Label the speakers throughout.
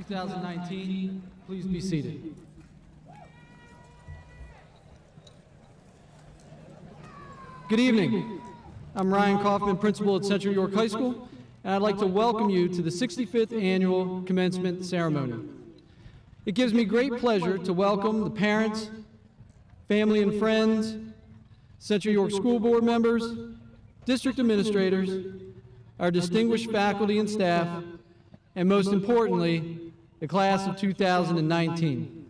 Speaker 1: 2019. Please be seated. Good evening. I'm Ryan Kaufman, principal at Central York High School, and I'd like to welcome you to the 65th Annual Commencement Ceremony. It gives me great pleasure to welcome the parents, family and friends, Central York School Board members, district administrators, our distinguished faculty and staff, and most importantly, the class of 2019.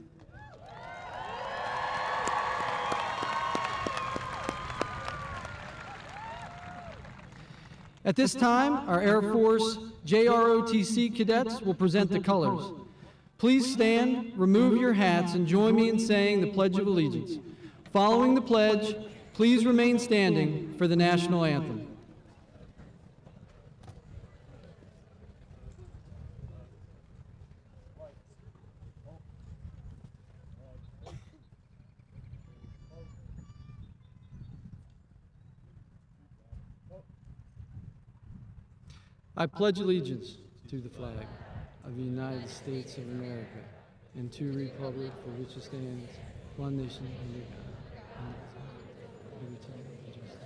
Speaker 1: At this time, our Air Force JROTC cadets will present the colors. Please stand, remove your hats, and join me in saying the Pledge of Allegiance. Following the pledge, please remain standing for the national anthem. I pledge allegiance to the flag of the United States of America and to the republic for which it stands, one nation under God, liberty and justice.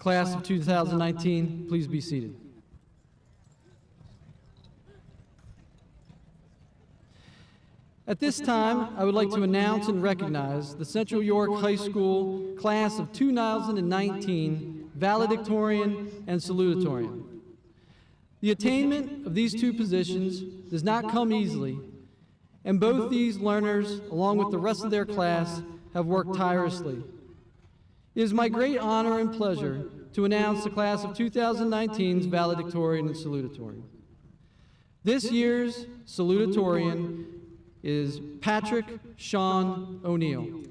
Speaker 1: Class of 2019, please be seated. At this time, I would like to announce and recognize the Central York High School Class of 2019 Valedictorian and Salutatorian. The attainment of these two positions does not come easily, and both these learners, along with the rest of their class, have worked tirelessly. It is my great honor and pleasure to announce the class of 2019's Valedictorian and Salutatorian. This year's Salutatorian is Patrick Sean O'Neill.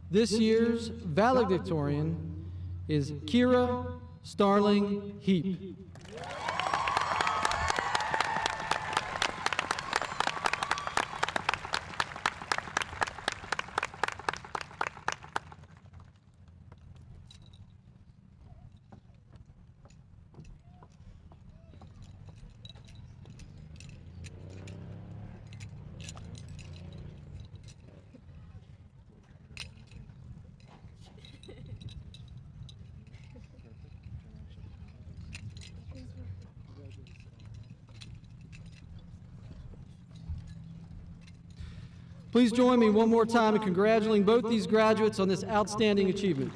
Speaker 1: This year's valedictorian is Kira Starling Heap. Please join me one more time in congratulating both these graduates on this outstanding achievement.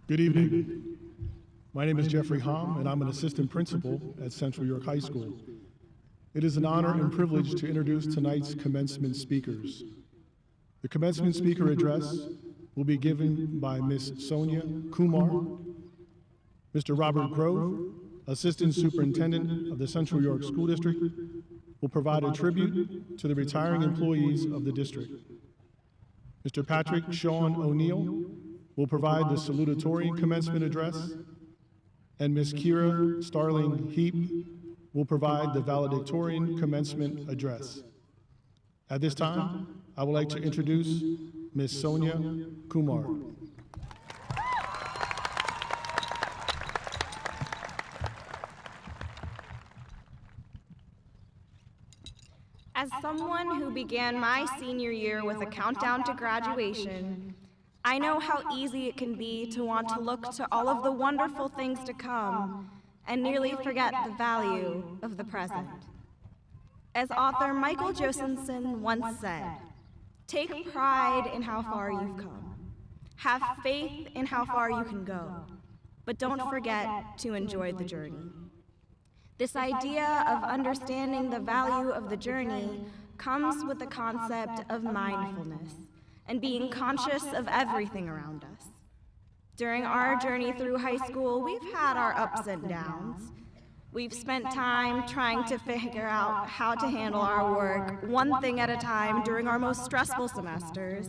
Speaker 2: Good evening. My name is Jeffrey Hom, and I'm an assistant principal at Central York High School. It is an honor and privilege to introduce tonight's commencement speakers. The commencement speaker address will be given by Ms. Sonia Kumar. Mr. Robert Grove, Assistant Superintendent of the Central York School District, will provide a tribute to the retiring employees of the district. Mr. Patrick Sean O'Neill will provide the Salutatorian commencement address, and Ms. Kira Starling Heap will provide the Valedictorian commencement address. At this time, I would like to introduce Ms. Sonia Kumar.
Speaker 3: As someone who began my senior year with a countdown to graduation, I know how easy it can be to want to look to all of the wonderful things to come and nearly forget the value of the present. As author Michael Josephson once said, "Take pride in how far you've come. Have faith in how far you can go, but don't forget to enjoy the journey." This idea of understanding the value of the journey comes with the concept of mindfulness and being conscious of everything around us. During our journey through high school, we've had our ups and downs. We've spent time trying to figure out how to handle our work one thing at a time during our most stressful semesters,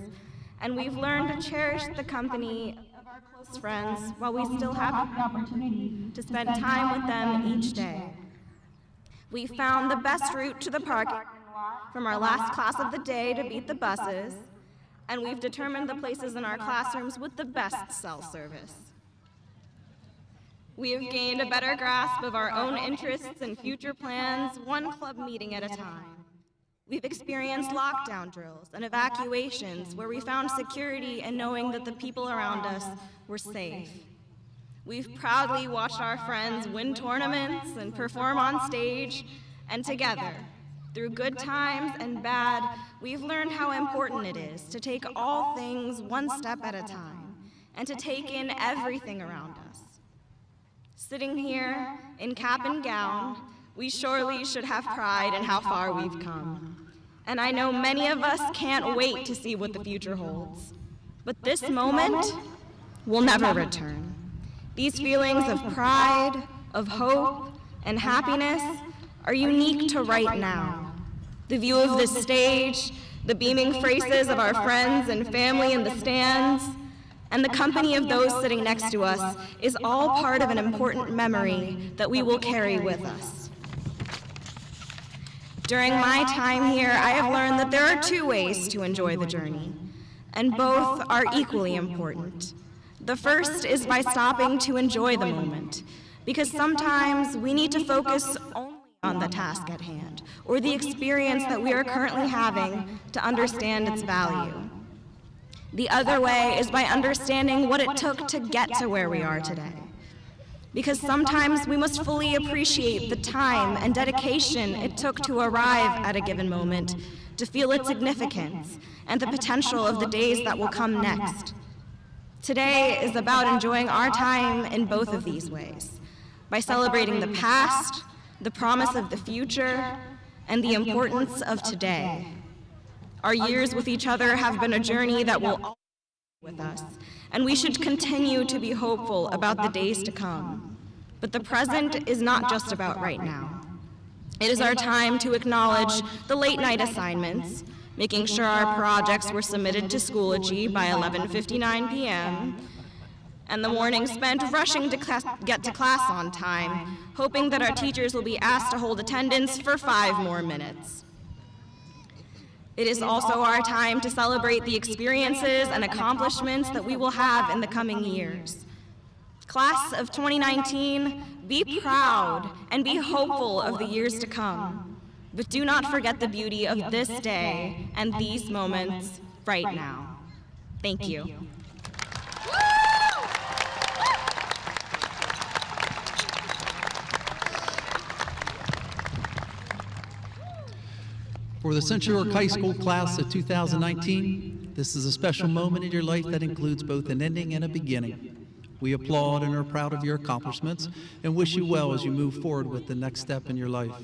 Speaker 3: and we've learned to cherish the company of our close friends while we still have the opportunity to spend time with them each day. We found the best route to the parking lot from our last class of the day to beat the buses, and we've determined the places in our classrooms with the best cell service. We have gained a better grasp of our own interests and future plans, one club meeting at a time. We've experienced lockdown drills and evacuations where we found security in knowing that the people around us were safe. We've proudly watched our friends win tournaments and perform on stage, and together, through good times and bad, we've learned how important it is to take all things one step at a time and to take in everything around us. Sitting here in cap and gown, we surely should have pride in how far we've come. And I know many of us can't wait to see what the future holds. But this moment will never return. These feelings of pride, of hope, and happiness are unique to right now. The view of this stage, the beaming faces of our friends and family in the stands, and the company of those sitting next to us is all part of an important memory that we will carry with us. During my time here, I have learned that there are two ways to enjoy the journey, and both are equally important. The first is by stopping to enjoy the moment, because sometimes we need to focus only on the task at hand, or the experience that we are currently having to understand its value. The other way is by understanding what it took to get to where we are today. Because sometimes we must fully appreciate the time and dedication it took to arrive at a given moment, to feel its significance and the potential of the days that will come next. Today is about enjoying our time in both of these ways, by celebrating the past, the promise of the future, and the importance of today. Our years with each other have been a journey that will always be with us, and we should continue to be hopeful about the days to come. But the present is not just about right now. It is our time to acknowledge the late-night assignments, making sure our projects were submitted to Schoology by 11:59 p.m., and the morning spent rushing to get to class on time, hoping that our teachers will be asked to hold attendance for 5 more minutes. It is also our time to celebrate the experiences and accomplishments that we will have in the coming years. Class of 2019, be proud and be hopeful of the years to come, but do not forget the beauty of this day and these moments right now. Thank you.
Speaker 4: For the Central York High School class of 2019, this is a special moment in your life that includes both an ending and a beginning. We applaud and are proud of your accomplishments and wish you well as you move forward with the next step in your life.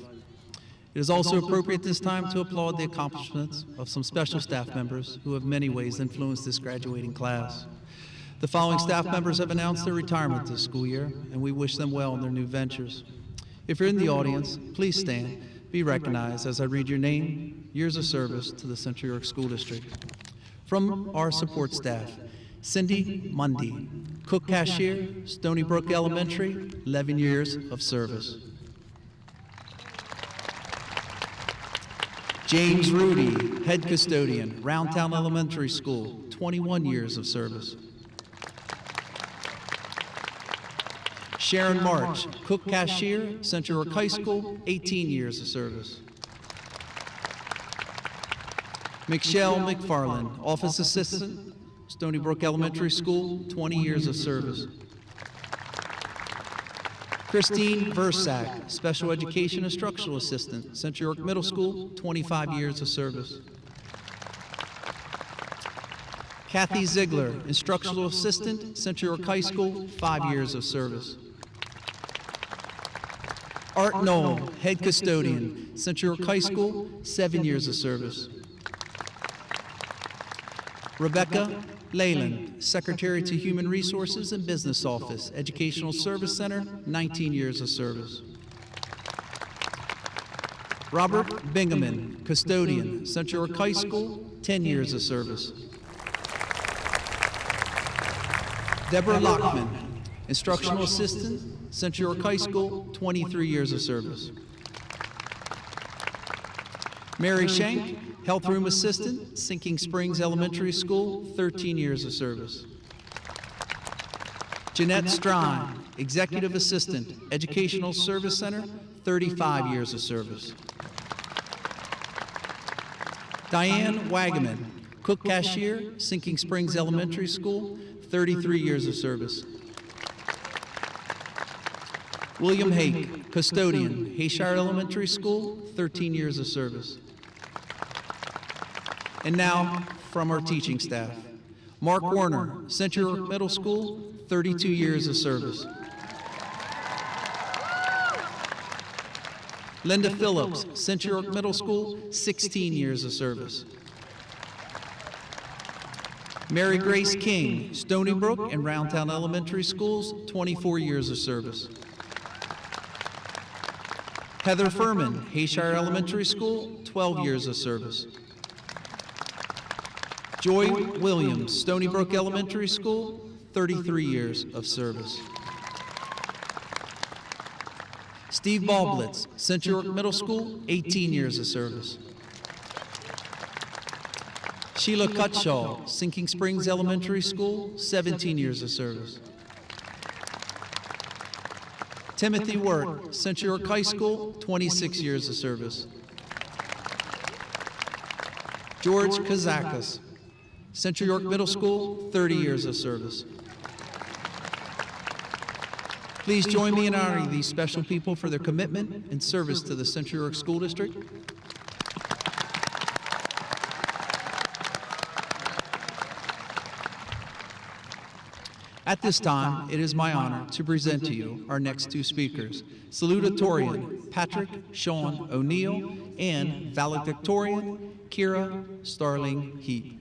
Speaker 4: It is also appropriate this time to applaud the accomplishments of some special staff members who have many ways influenced this graduating class. The following staff members have announced their retirement this school year, and we wish them well in their new ventures. If you're in the audience, please stand, be recognized as I read your name, years of service to the Central York School District. From our support staff, Cindy Mundy, cook cashier, Stony Brook Elementary, 11 years of service. James Rudy, head custodian, Roundtown Elementary School, 21 years of service. Sharon March, cook cashier, Central York High School, 18 years of service. Michelle McFarland, office assistant, Stony Brook Elementary School, 20 years of service. Christine Versack, special education instructional assistant, Central York Middle School, 25 years of service. Kathy Ziegler, instructional assistant, Central York High School, 5 years of service. Art Knoll, head custodian, Central York High School, 7 years of service. Rebecca Leyland, Secretary to Human Resources and Business Office, Educational Service Center, 19 years of service. Robert Bingaman, Custodian, Central York High School, 10 years of service. Deborah Lockman, Instructional Assistant, Central York High School, 23 years of service. Mary Schenk, Health Room Assistant, Sinking Springs Elementary School, 13 years of service. Jeanette Strine, Executive Assistant, Educational Service Center, 35 years of service. Diane Wagaman, Cook Cashier, Sinking Springs Elementary School, 33 years of service. William Hake, Custodian, Hayshire Elementary School, 13 years of service. And now, from our teaching staff, Mark Warner, Central York Middle School, 32 years of service. Linda Phillips, Central York Middle School, 16 years of service. Mary Grace King, Stony Brook and Roundtown Elementary Schools, 24 years of service. Heather Furman, Hayshire Elementary School, 12 years of service. Joy Williams, Stony Brook Elementary School, 33 years of service. Steve Ballblitz, Central York Middle School, 18 years of service. Sheila Cutshaw, Sinking Springs Elementary School, 17 years of service. Timothy Wirt, Central York High School, 26 years of service. George Kazakis, Central York Middle School, 30 years of service. Please join me in honoring these special people for their commitment and service to the Central York School District. At this time, it is my honor to present to you our next two speakers, Salutatorian Patrick Sean O'Neill and Valedictorian Kira Starling Heap.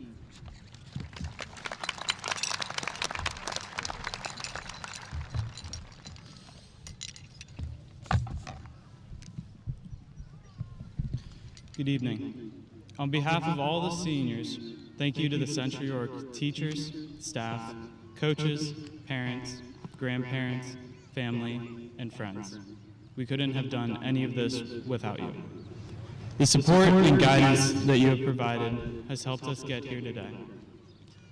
Speaker 5: Good evening. On behalf of all the seniors, thank you to the Central York teachers, staff, coaches, parents, grandparents, family, and friends. We couldn't have done any of this without you. The support and guidance that you have provided has helped us get here today.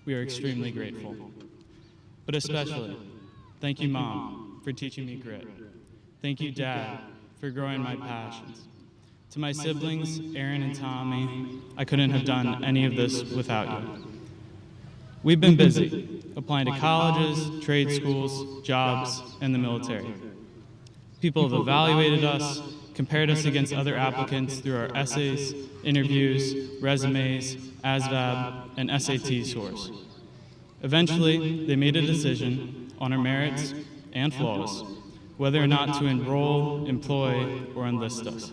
Speaker 5: We are extremely grateful. But especially, thank you, Mom, for teaching me grit. Thank you, Dad, for growing my passions. To my siblings, Aaron and Tommy, I couldn't have done any of this without you. We've been busy, applying to colleges, trade schools, jobs, and the military. People have evaluated us, compared us against other applicants through our essays, interviews, resumes, ASVAB, and SAT scores. Eventually, they made a decision, on our merits and flaws, whether or not to enroll, employ, or enlist us.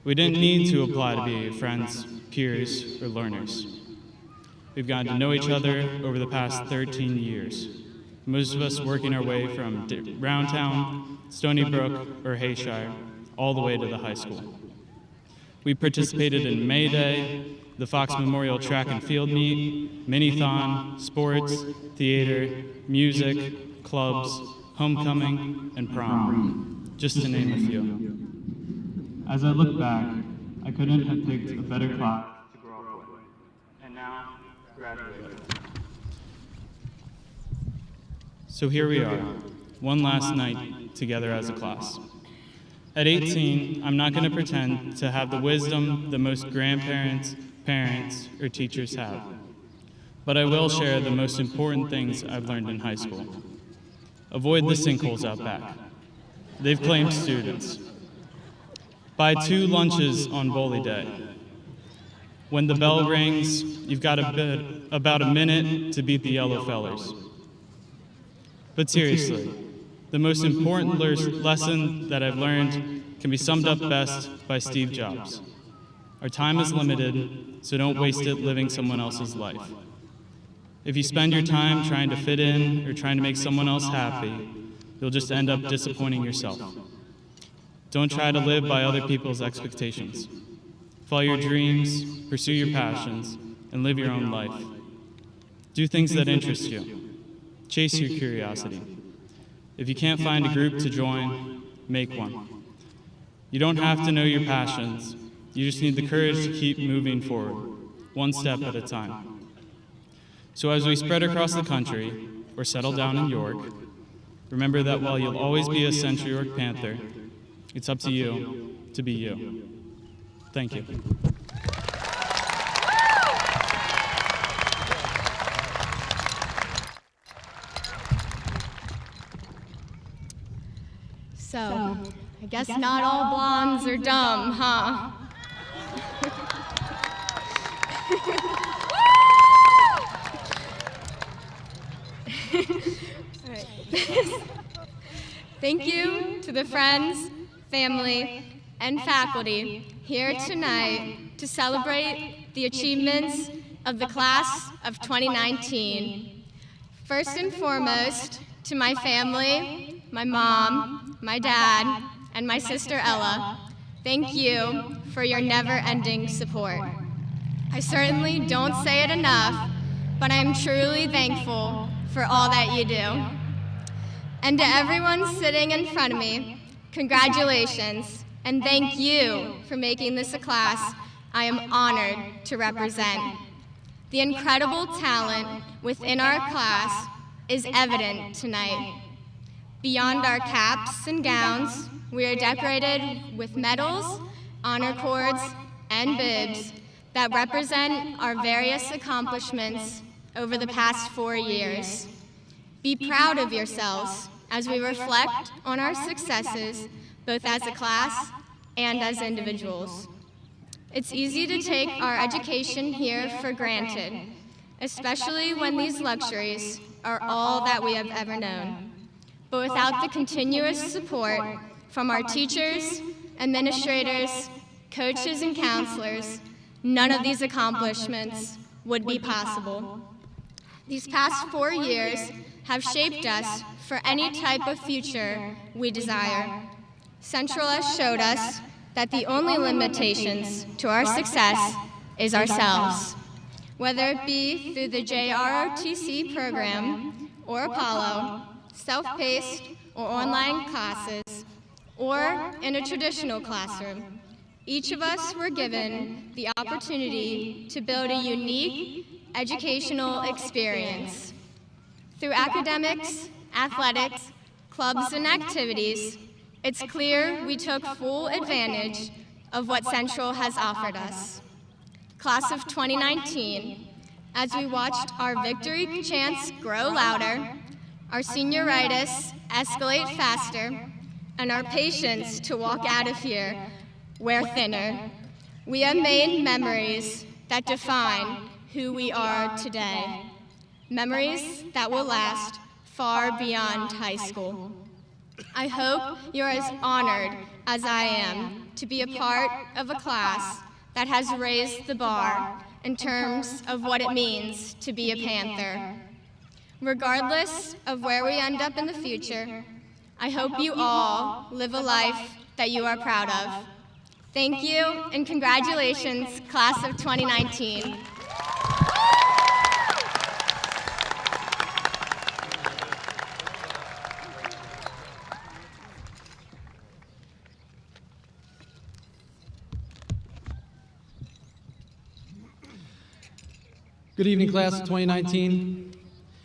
Speaker 5: We didn't need to apply to be friends, peers, or learners. We've gotten to know each other over the past 13 years, most of us working our way from Roundtown, Stony Brook, or Hayshire, all the way to the high school. We participated in May Day, the Fox Memorial Track and Field Meet, Mini-thon, sports, theater, music, clubs, homecoming, and prom, just to name a few. As I look back, I couldn't have picked a better class to grow up with, and now graduated. So here we are, one last night together as a class. At 18, I'm not going to pretend to have the wisdom that most grandparents, parents, or teachers have. But I will share the most important things I've learned in high school. Avoid the sinkholes out back. They've claimed students. Buy 2 lunches on bowling day. When the bell rings, you've got about a minute to beat the yellow fellers. But seriously, the most important lesson that I've learned can be summed up best by Steve Jobs. Our time is limited, so don't waste it living someone else's life. If you spend your time trying to fit in or trying to make someone else happy, you'll just end up disappointing yourself. Don't try to live by other people's expectations. Follow your dreams, pursue your passions, and live your own life. Do things that interest you. Chase your curiosity. If you can't find a group to join, make one. You don't have to know your passions. You just need the courage to keep moving forward, one step at a time. So as we spread across the country, or settle down in York, remember that while you'll always be a Central York Panther, it's up to you to be you. Thank you.
Speaker 6: So, I guess not all blondes are dumb, huh? All right. Thank you to the friends, family, and faculty here tonight to celebrate the achievements of the class of 2019. First and foremost, to my family, my mom, my dad, and my sister Ella, thank you for your never-ending support. I certainly don't say it enough, but I am truly thankful for all that you do. And to everyone sitting in front of me, congratulations, and thank you for making this a class I am honored to represent. The incredible talent within our class is evident tonight. Beyond our caps and gowns, we are decorated with medals, honor cords, and bibs that represent our various accomplishments over the past 4 years. Be proud of yourselves as we reflect on our successes, both as a class and as individuals. It's easy to take our education here for granted, especially when these luxuries are all that we have ever known. But without the continuous support from our teachers, administrators, coaches, and counselors, none of these accomplishments would be possible. These past 4 years have shaped us for any type of future we desire. Central has showed us that the only limitations to our success is ourselves. Whether it be through the JROTC program or Apollo, self-paced or online classes, or in a traditional classroom, each of us were given the opportunity to build a unique educational experience. Through academics, athletics, clubs, and activities, it's clear we took full advantage of what Central has offered us. Class of 2019, as we watched our victory chants grow louder, our senioritis escalate faster, and our patience to walk out of here wear thinner, we have made memories that define who we are today. Memories that will last far beyond high school. I hope you're as honored as I am to be a part of a class that has raised the bar in terms of what it means to be a Panther. Regardless of where we end up in the future, I hope you all live a life that you are proud of. Thank you, and congratulations, class of 2019.
Speaker 1: Good evening, class of 2019.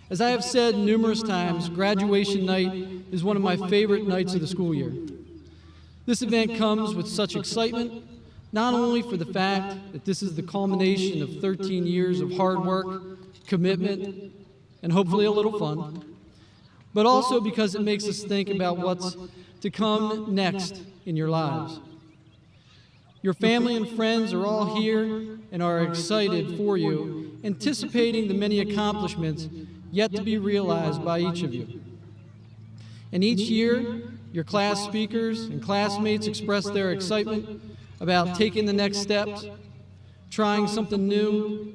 Speaker 1: As I have said numerous times, graduation night is one of my favorite nights of the school year. This event comes with such excitement, not only for the fact that this is the culmination of 13 years of hard work, commitment, and hopefully a little fun, but also because it makes us think about what's to come next in your lives. Your family and friends are all here and are excited for you, anticipating the many accomplishments yet to be realized by each of you. And each year, your class speakers and classmates express their excitement about taking the next steps, trying something new,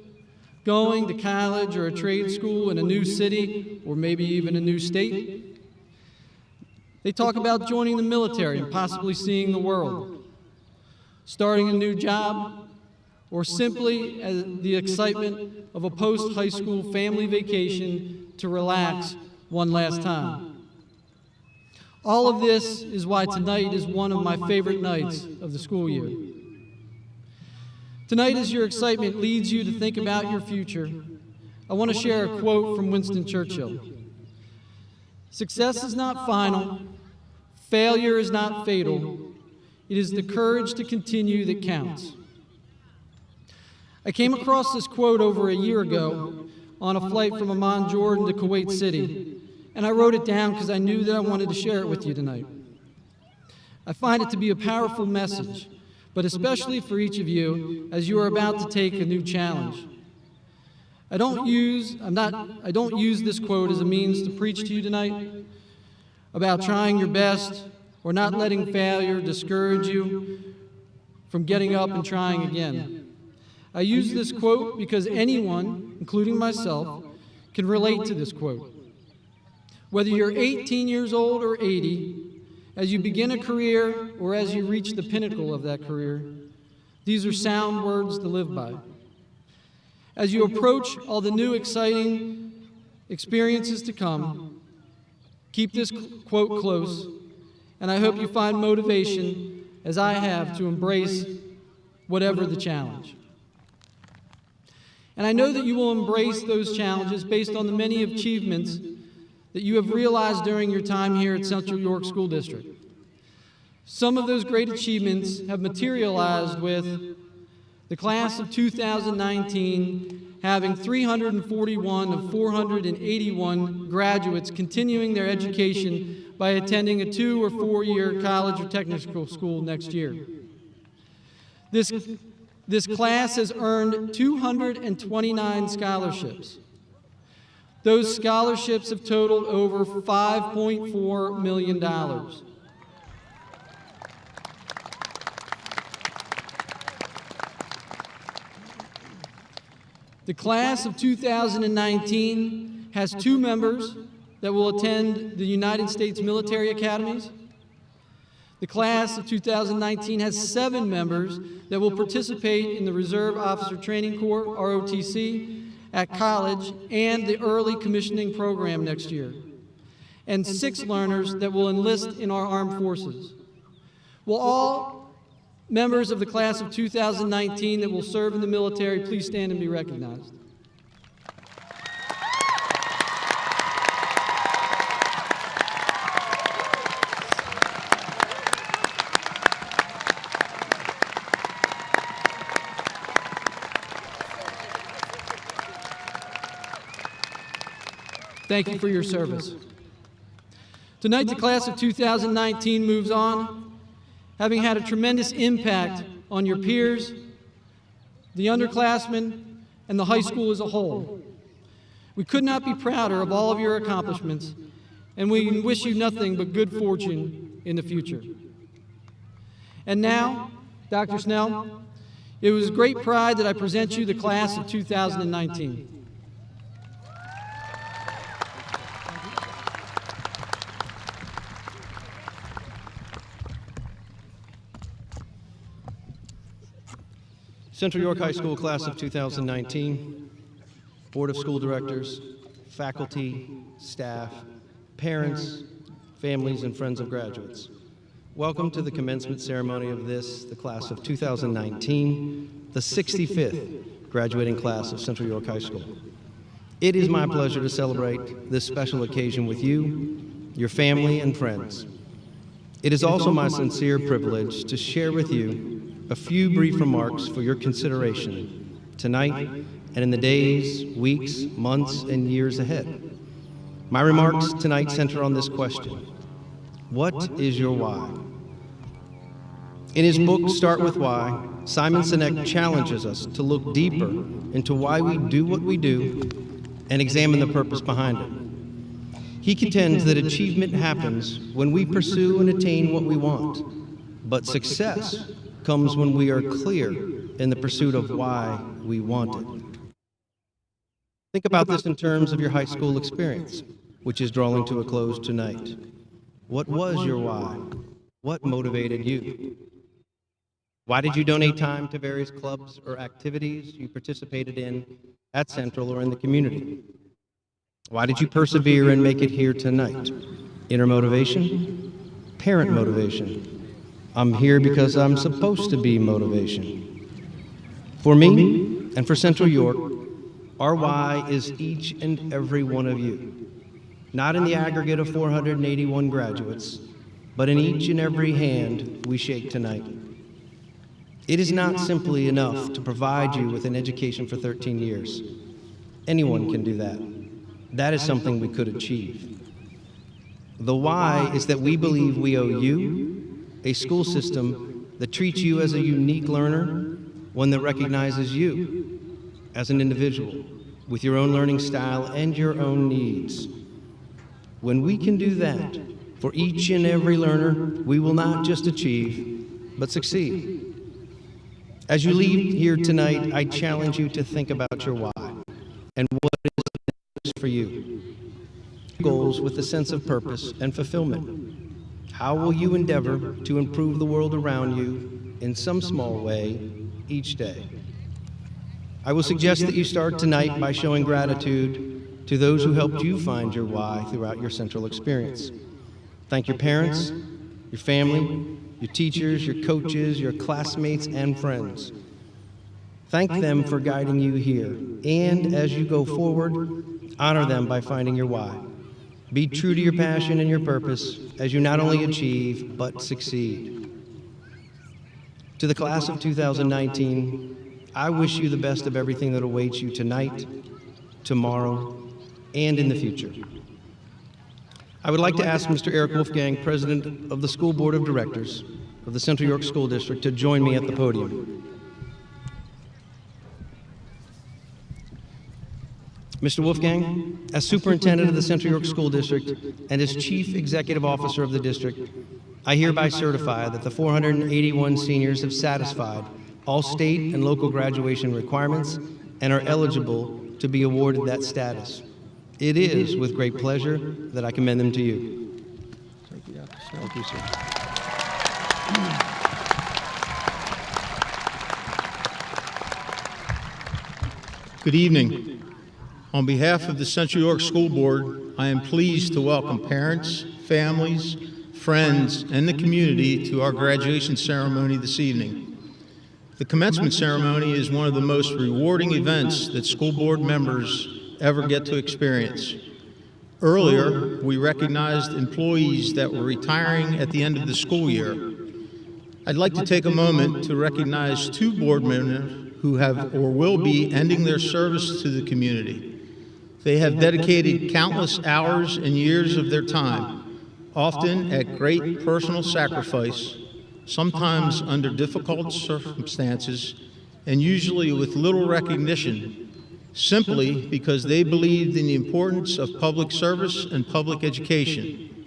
Speaker 1: going to college or a trade school in a new city or maybe even a new state. They talk about joining the military and possibly seeing the world, starting a new job, or simply the excitement of a post-high school family vacation to relax one last time. All of this is why tonight is one of my favorite nights of the school year. Tonight, as your excitement leads you to think about your future, I want to share a quote from Winston Churchill. "Success is not final, failure is not fatal, it is the courage to continue that counts." I came across this quote over a year ago on a flight from Amman, Jordan to Kuwait City, and I wrote it down because I knew that I wanted to share it with you tonight. I find it to be a powerful message, but especially for each of you as you are about to take a new challenge. I don't use this quote as a means to preach to you tonight about trying your best or not letting failure discourage you from getting up and trying again. I use this quote because anyone, including myself, can relate to this quote. Whether you're 18 years old or 80, as you begin a career or as you reach the pinnacle of that career, these are sound words to live by. As you approach all the new exciting experiences to come, keep this quote close, and I hope you find motivation, as I have, to embrace whatever the challenge. And I know that you will embrace those challenges based on the many achievements that you have realized during your time here at Central York School District. Some of those great achievements have materialized with the class of 2019 having 341 of 481 graduates continuing their education by attending a 2- or 4-year college or technical school next year. This class has earned 229 scholarships. Those scholarships have totaled over $5.4 million. The class of 2019 has 2 members that will attend the United States military academies. The class of 2019 has 7 members that will participate in the Reserve Officer Training Corps, ROTC, at college and the early commissioning program next year, and 6 learners that will enlist in our armed forces. Will all members of the class of 2019 that will serve in the military please stand and be recognized. Thank you for your service. Tonight, the class of 2019 moves on, having had a tremendous impact on your peers, the underclassmen, and the high school as a whole. We could not be prouder of all of your accomplishments, and we wish you nothing but good fortune in the future. And now, Dr. Snell, it was great pride that I present you the class of 2019.
Speaker 7: Central York High School class of 2019, Board of School Directors, faculty, staff, parents, families, and friends of graduates. Welcome to the commencement ceremony of the class of 2019, the 65th graduating class of Central York High School. It is my pleasure to celebrate this special occasion with you, your family, and friends. It is also my sincere privilege to share with you a few brief remarks for your consideration tonight and in the days, weeks, months, and years ahead. My remarks tonight center on this question: what is your why? In his book, Start With Why, Simon Sinek challenges us to look deeper into why we do what we do and examine the purpose behind it. He contends that achievement happens when we pursue and attain what we want, but success comes when we are clear in the pursuit of why we want it. Think about this in terms of your high school experience, which is drawing to a close tonight. What was your why? What motivated you? Why did you donate time to various clubs or activities you participated in at Central or in the community? Why did you persevere and make it here tonight? Inner motivation? Parent motivation? I'm here because I'm supposed to be motivation. For me, and for Central York, our why is each and every one of you. Not in the aggregate of 481 graduates, but in each and every hand we shake tonight. It is not simply enough to provide you with an education for 13 years. Anyone can do that. That is something we could achieve. The why is that we believe we owe you a school system that treats you as a unique learner, one that recognizes you as an individual with your own learning style and your own needs. When we can do that for each and every learner, we will not just achieve, but succeed. As you leave here tonight, I challenge you to think about your why and what it is for you. Goals with a sense of purpose and fulfillment. How will you endeavor to improve the world around you in some small way each day? I will suggest that you start tonight by showing gratitude to those who helped you find your why throughout your Central experience. Thank your parents, your family, your teachers, your coaches, your classmates, and friends. Thank them for guiding you here, and as you go forward, honor them by finding your why. Be true to your passion and your purpose as you not only achieve, but succeed. To the class of 2019, I wish you the best of everything that awaits you tonight, tomorrow, and in the future. I would like to ask Mr. Eric Wolfgang, President of the School Board of Directors of the Central York School District, to join me at the podium. Mr. Wolfgang, as Superintendent of the Central York School District and as Chief Executive Officer of the district, I hereby certify that the 481 seniors have satisfied all state and local graduation requirements and are eligible to be awarded that status. It is with great pleasure that I commend them to you. Thank you, sir.
Speaker 8: Good evening. On behalf of the Central York School Board, I am pleased to welcome parents, families, friends, and the community to our graduation ceremony this evening. The commencement ceremony is one of the most rewarding events that school board members ever get to experience. Earlier, we recognized employees that were retiring at the end of the school year. I'd like to take a moment to recognize two board members who have or will be ending their service to the community. They have dedicated countless hours and years of their time, often at great personal sacrifice, sometimes under difficult circumstances, and usually with little recognition, simply because they believed in the importance of public service and public education.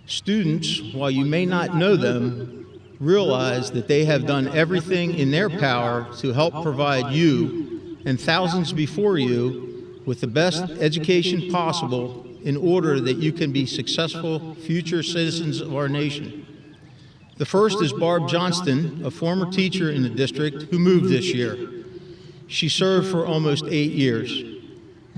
Speaker 8: Students, while you may not know them, realize that they have done everything in their power to help provide you and thousands before you with the best education possible in order that you can be successful future citizens of our nation. The first is Barb Johnston, a former teacher in the district who moved this year. She served for almost 8 years.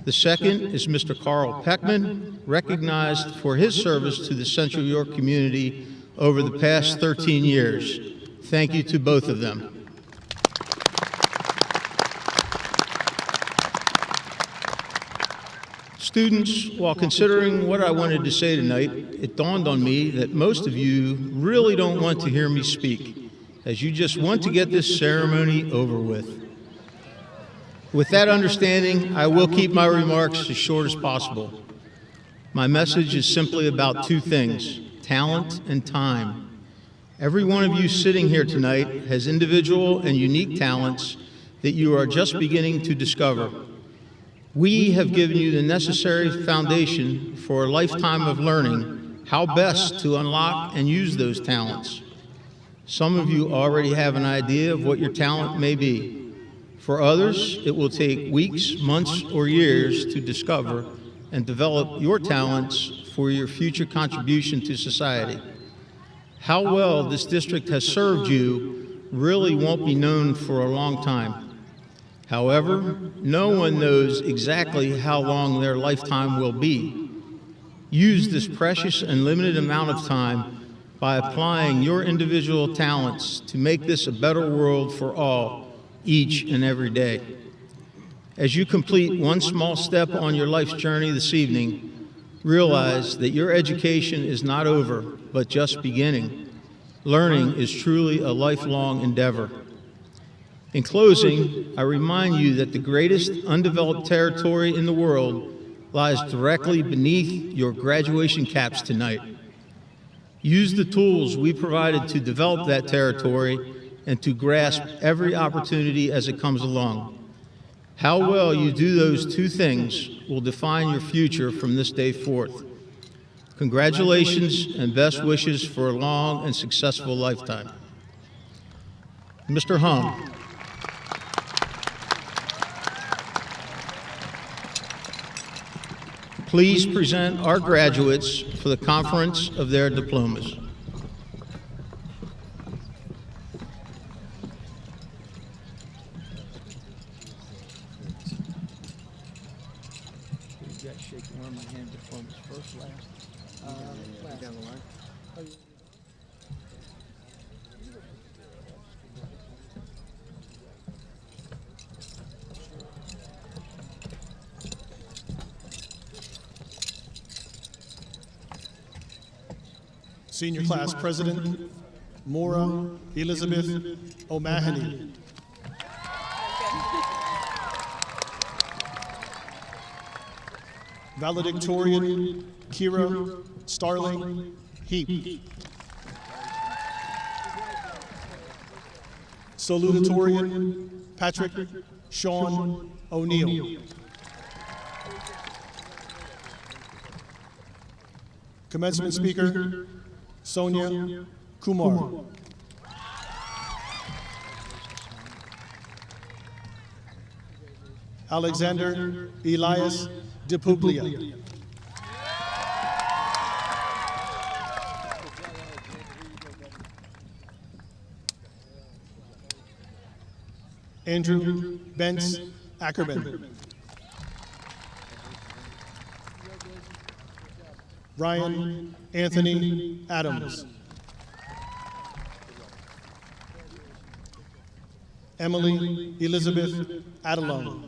Speaker 8: The second is Mr. Carl Peckman, recognized for his service to the Central York community over the past 13 years. Thank you to both of them. Students, while considering what I wanted to say tonight, it dawned on me that most of you really don't want to hear me speak, as you just want to get this ceremony over with. With that understanding, I will keep my remarks as short as possible. My message is simply about two things: talent and time. Every one of you sitting here tonight has individual and unique talents that you are just beginning to discover. We have given you the necessary foundation for a lifetime of learning how best to unlock and use those talents. Some of you already have an idea of what your talent may be. For others, it will take weeks, months, or years to discover and develop your talents for your future contribution to society. How well this district has served you really won't be known for a long time. However, no one knows exactly how long their lifetime will be. Use this precious and limited amount of time by applying your individual talents to make this a better world for all, each and every day. As you complete one small step on your life's journey this evening, realize that your education is not over, but just beginning. Learning is truly a lifelong endeavor. In closing, I remind you that the greatest undeveloped territory in the world lies directly beneath your graduation caps tonight. Use the tools we provided to develop that territory and to grasp every opportunity as it comes along. How well you do those two things will define your future from this day forth. Congratulations and best wishes for a long and successful lifetime. Mr. Hum. Please present our graduates for the conference of their diplomas.
Speaker 2: Senior Class President, Maura Elizabeth O'Mahony. Valedictorian, Kira Starling Heap. Salutatorian, Patrick Sean O'Neill. Commencement speaker, Sonia Kumar. Alexander Elias DePuglia. Andrew Bence Ackerman. Ryan Anthony Adams. Emily Elizabeth Adelon.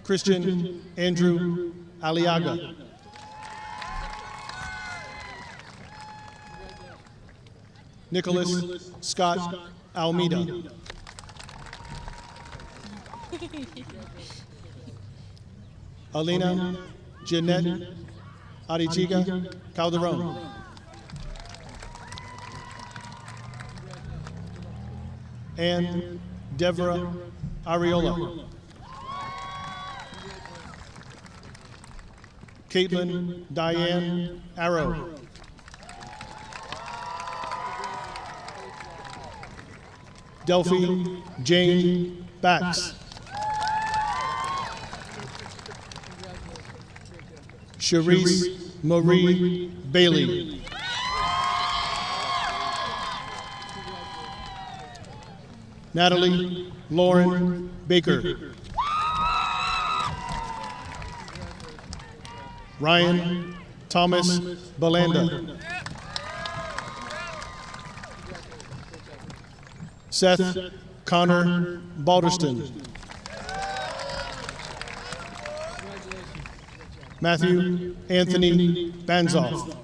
Speaker 2: Christian Andrew Aliaga. Nicholas Scott Almeida. Alina Jeanette Arichiga Calderon. And Deborah Ariola. Caitlin Diane Arrow. Delphi Jane Bax. Cherise Marie Bailey. Natalie Lauren Baker. Ryan Thomas Belanda. Seth Connor Balderston. Matthew Anthony Banzoff.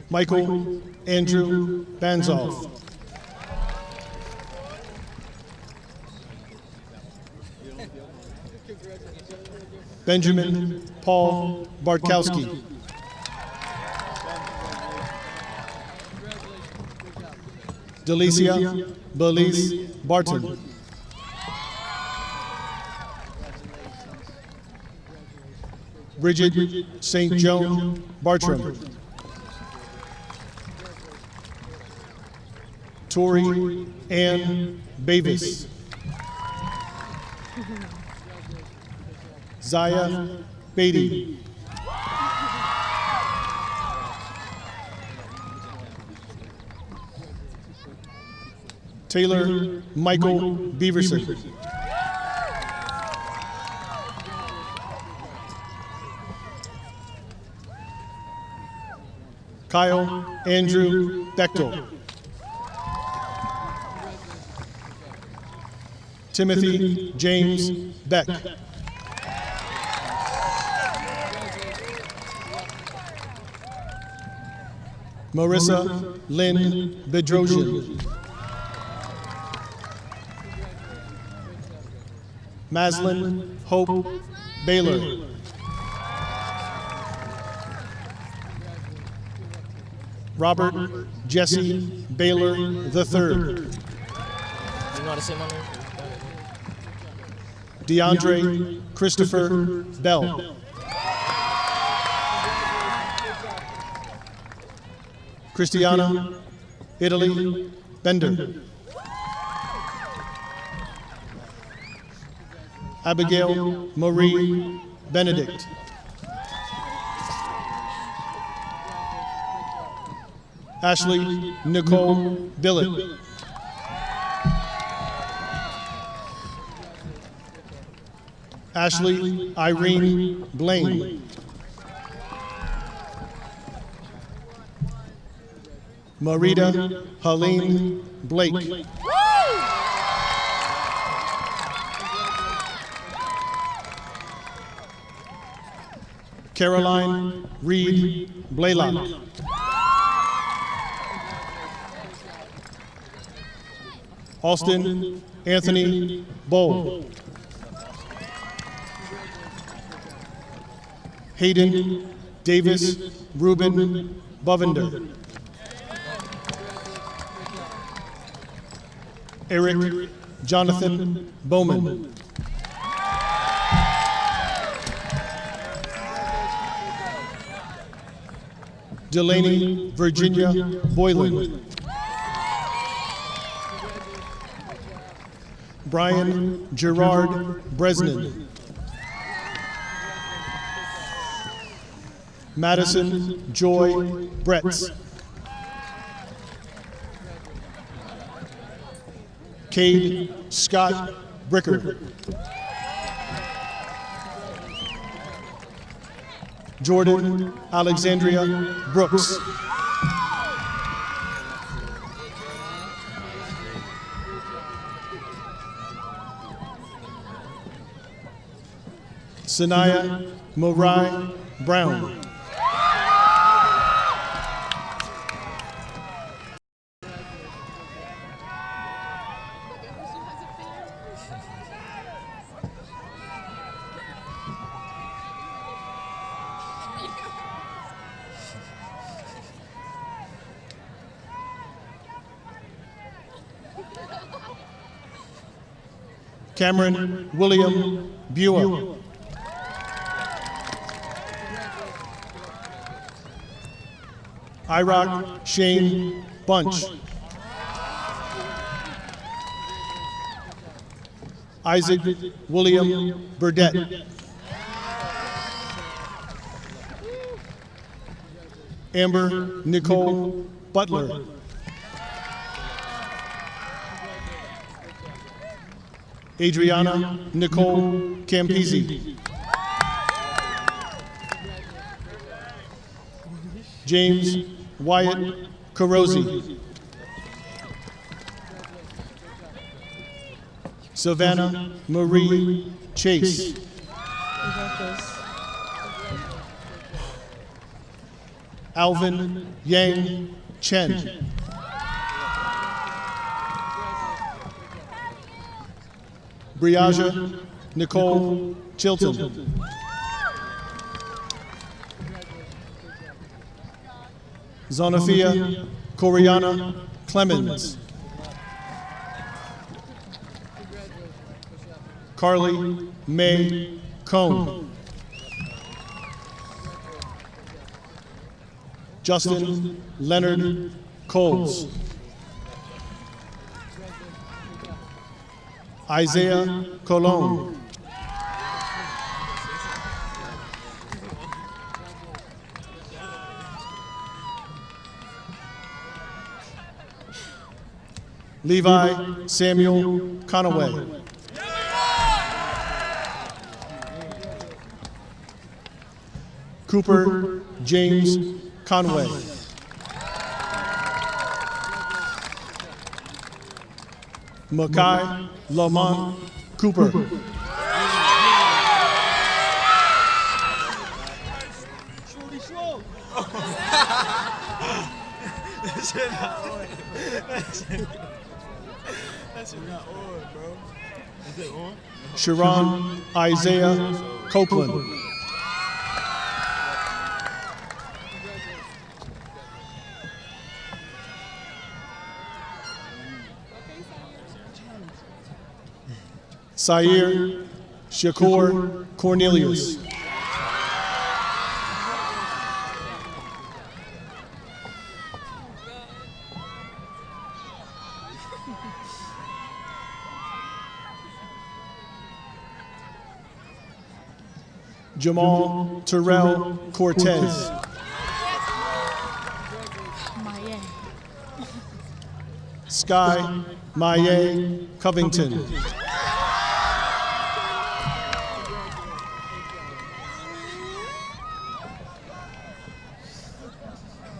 Speaker 2: Michael Andrew Banzoff. Benjamin Paul Bartkowski. Delicia Belize Barton. Bridget St. Joan Bartram. Tori Ann Bavis. Zaya Beatty. Taylor Michael Beaverson. Kyle Andrew Bechtel. Timothy James Beck. Marissa Lynn Bedrosian. Maslin Hope Baylor. Robert Jesse Baylor III. DeAndre Christopher Bell. Christiana Italy Bender. Abigail Marie Benedict. Ashley Nicole Billett. Ashley Irene Blaine. Marita Helene Blake. Caroline Reed Blaylock. Austin Anthony Bowl. Hayden Davis Reuben Bovender. Eric Jonathan Bowman. Delaney Virginia Boylan. Brian Gerard Bresnan. Madison Joy Bretz. Cade Scott Bricker. Jordan Alexandria Brooks. Sanaya Morai Brown. Cameron William Buer. Irock Shane Bunch. Isaac William Burdett. Amber Nicole Butler. Adriana Nicole Campisi. James Wyatt Carosi. Savannah Marie Chase. Alvin Yang Chen. Briaja Nicole Chilton. Zonafia Coriana Clemens. Carly May Cohn. Justin Leonard Coles. Isaiah Colon. Levi Samuel Conaway. Cooper James Conway. Makai Lamont Cooper. Sharon Isaiah Copeland. Sair Shakur Cornelius. Jamal Terrell Cortez. Sky Maye Covington.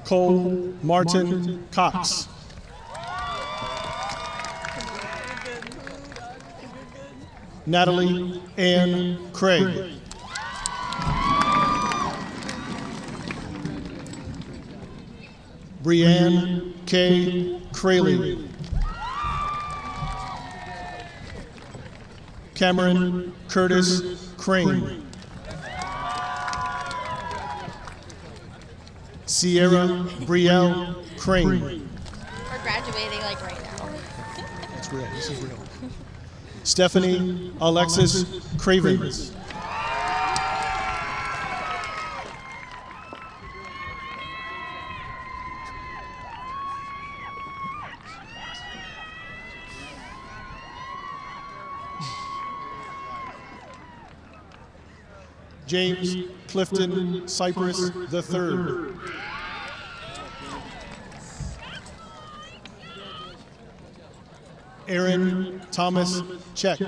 Speaker 2: Cole Martin Cox. Natalie Ann Craig. Brianne K. Crayley. Cameron Curtis Crane. Sierra Brielle Crane.
Speaker 6: We're graduating like right now.
Speaker 2: That's real. This is real. Stephanie Alexis Cravens. James Clifton Cypress III. Aaron Thomas Check.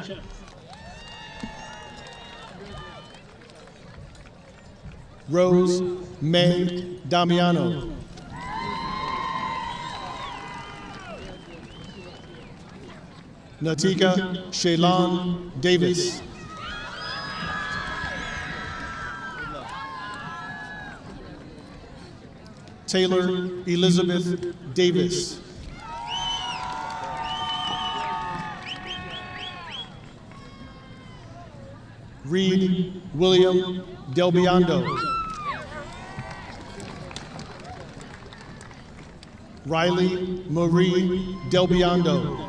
Speaker 2: Rose May Damiano. Natika Shaylon Davis. Taylor Elizabeth Davis. Reed William Delbiondo. Riley Marie Delbiondo.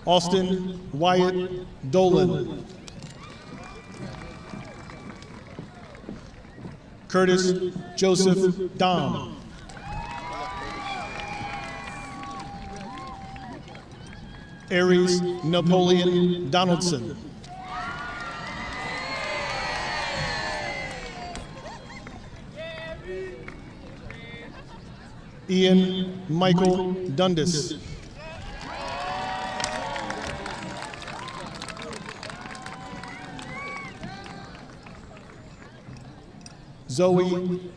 Speaker 2: Austin Wyatt Dolan. Curtis Joseph Dom. Aries Napoleon Donaldson. Ian Michael Dundas. Zoe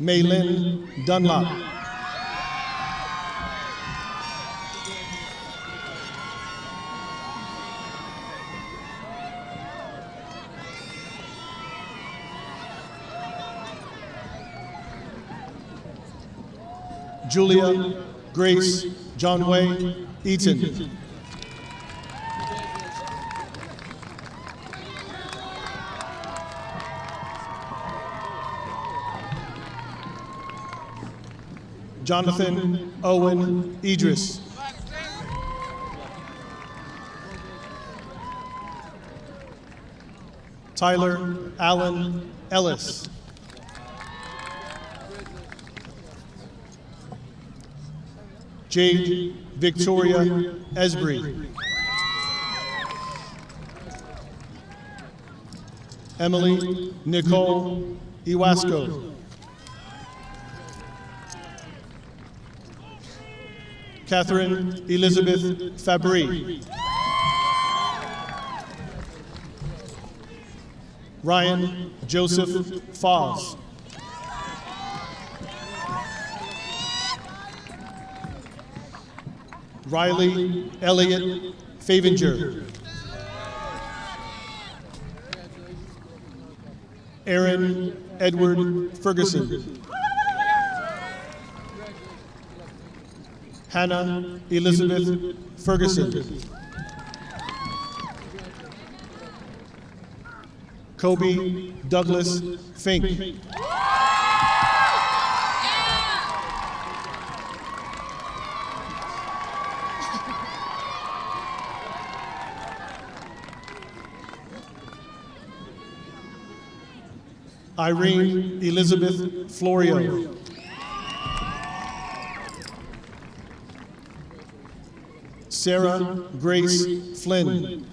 Speaker 2: Maylin Dunlop. Julia Grace Johnway Eaton. Jonathan Owen Idris. Tyler Allen Ellis. Jade Victoria Esbree. Emily Nicole Iwasco. Catherine Elizabeth Fabry. Ryan Joseph Foz. Riley Elliott Favinger. Aaron Edward Ferguson. Hannah Elizabeth Ferguson. Kobe Douglas Fink. Irene Elizabeth Florio. Sarah Grace Flynn.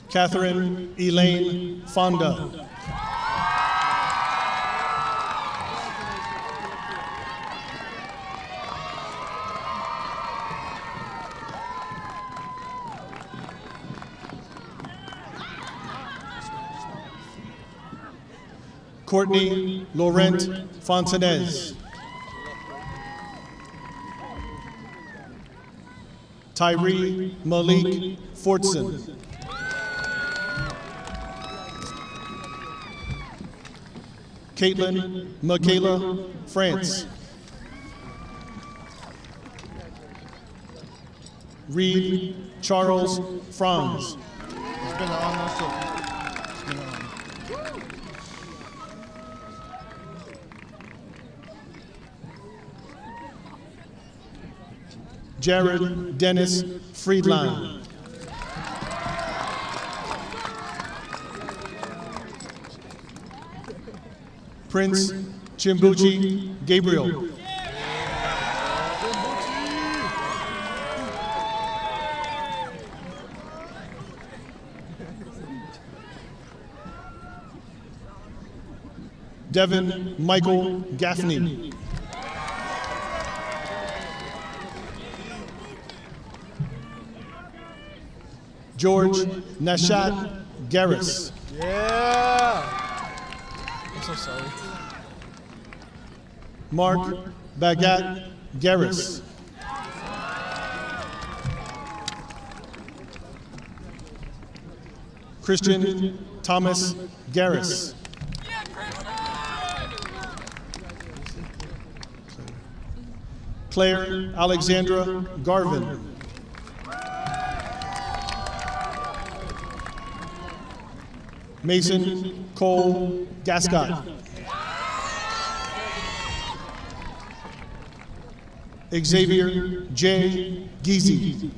Speaker 2: Catherine Elaine Fonda. Courtney Laurent Fontanez. Tyree Malik Fortson. Caitlin Michaela France. Reed Charles Franz.
Speaker 9: It's been an honor, so it's been an honor.
Speaker 2: Jared Dennis Friedland. Prince Chimbuchi Gabriel. Devin Michael Gaffney. George Nashat Garris.
Speaker 9: Yeah! I'm so sorry.
Speaker 2: Mark Bagat Garris. Christian Thomas Garris. Claire Alexandra Garvin. Mason Cole Gascott. Xavier J. Geezy.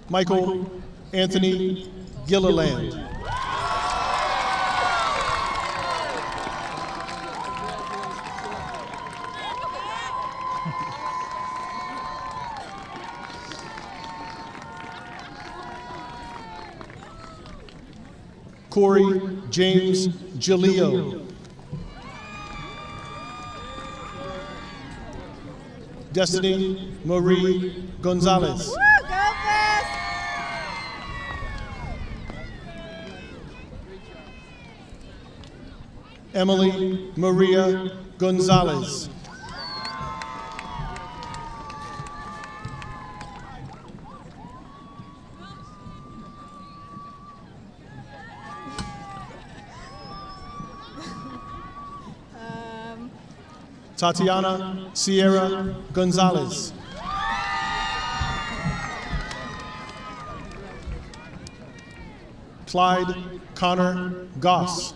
Speaker 2: Michael Anthony Gilliland. Corey James Jaleo. Destiny Marie Gonzalez. Emily Maria Gonzalez. Tatiana Sierra Gonzalez. Clyde Connor Goss.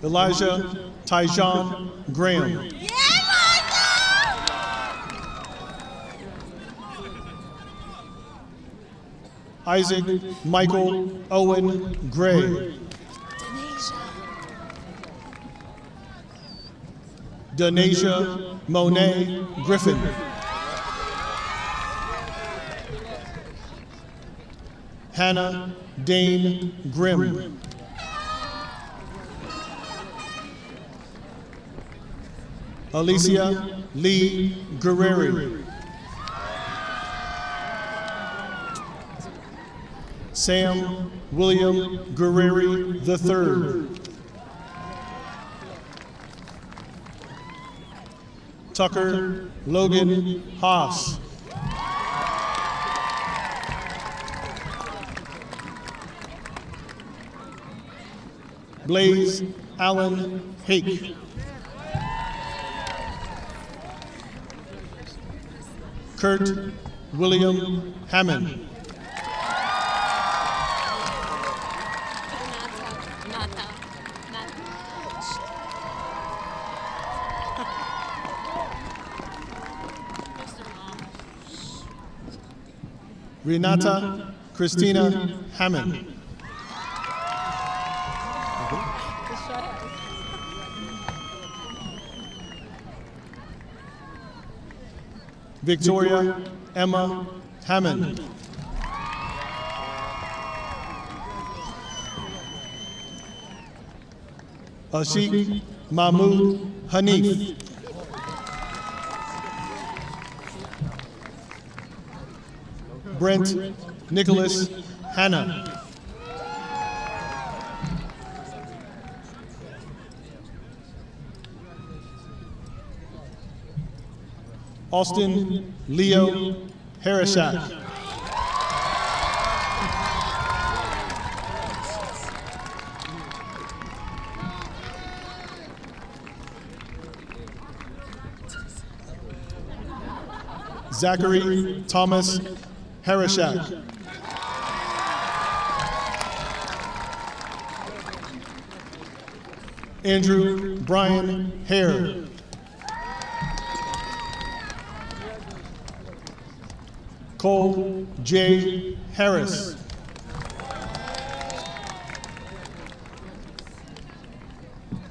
Speaker 2: Elijah Tyjon Graham. Isaac Michael Owen Gray. Denasia Monet Griffin. Hannah Dane Grimm. Alicia Lee Guerreri. Sam William Guerreri III. Tucker Logan Haas. Blaze Allen Hake. Kurt William Hammond. Renata Christina Hammond. Victoria Emma Hammond. Ashik Mahmood Hanif. Brent Nicholas Hanna. Austin Leo Harishak. Zachary Thomas Harishak. Andrew Brian Hare. Cole J. Harris.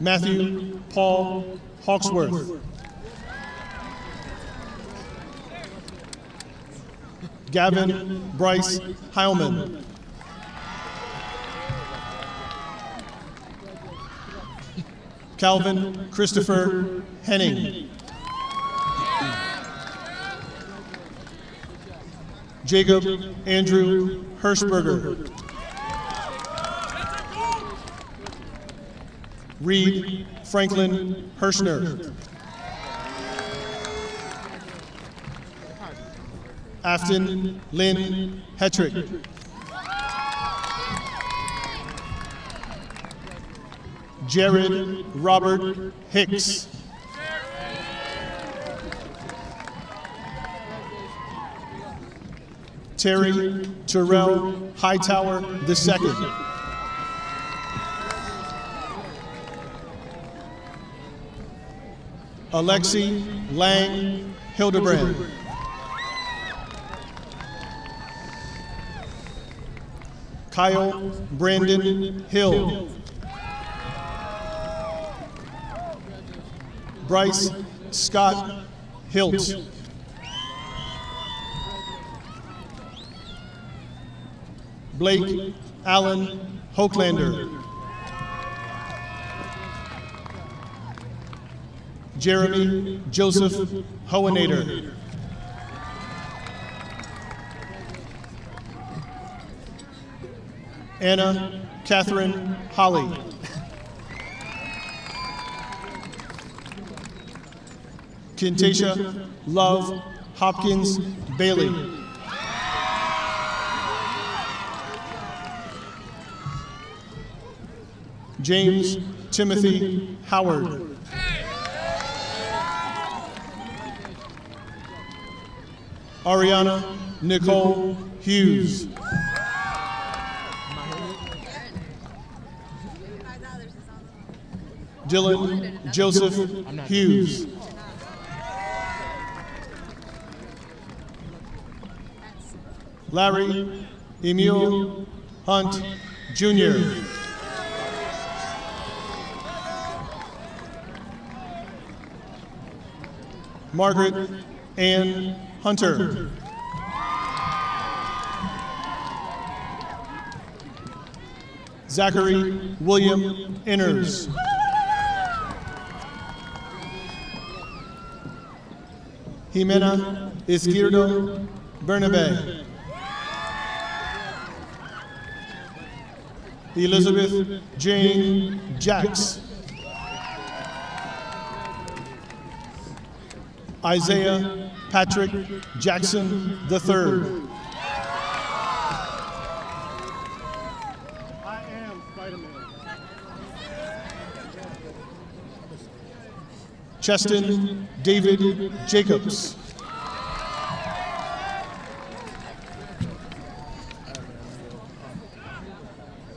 Speaker 2: Matthew Paul Hawksworth. Gavin Bryce Heilman. Calvin Christopher Henning. Jacob Andrew Hirschberger. Reed Franklin Hirschner. Afton Lynn Hetrick. Jared Robert Hicks. Terry Terrell Hightower II. Alexi Lang Hildebrand. Kyle Brandon Hill. Bryce Scott Hilt. Blake Allen Hoaklander. Jeremy Joseph Hoenader. Anna Catherine Holly. Kintasia Love Hopkins Bailey. James Timothy Howard. Ariana Nicole Hughes. Dylan Joseph Hughes. Larry Emil Hunt Jr. Margaret Ann Hunter. Zachary William Inners. Jimena Izquierdo Bernabe. Elizabeth Jane Jacks. Isaiah Patrick Jackson III. I am Spider-Man. Cheston David Jacobs.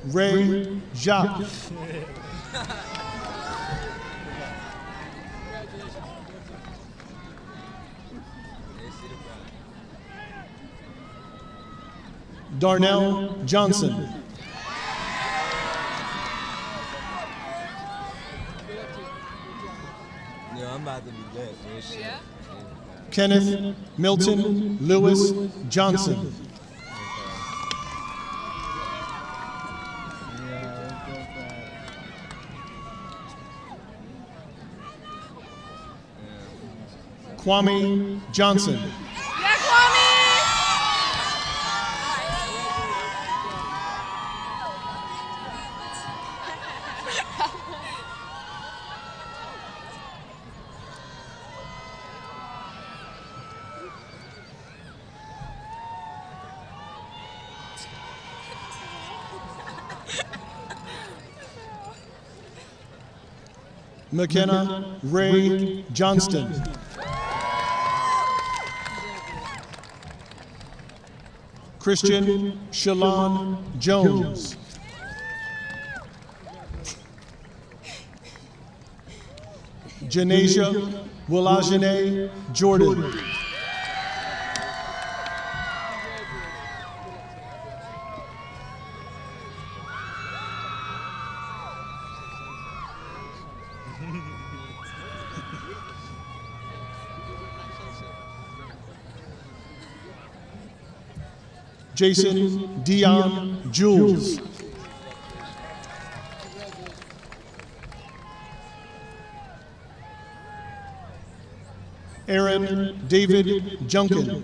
Speaker 2: Ray Jacques. Darnell Johnson.
Speaker 10: Yeah, I'm about to be good. Yeah.
Speaker 2: Kenneth Milton Lewis Johnson. Kwame Johnson. McKenna Ray Johnston. Christian Shalon Jones. Janasia Willajane Jordan. Jason Dion Jules. Aaron David Junkin.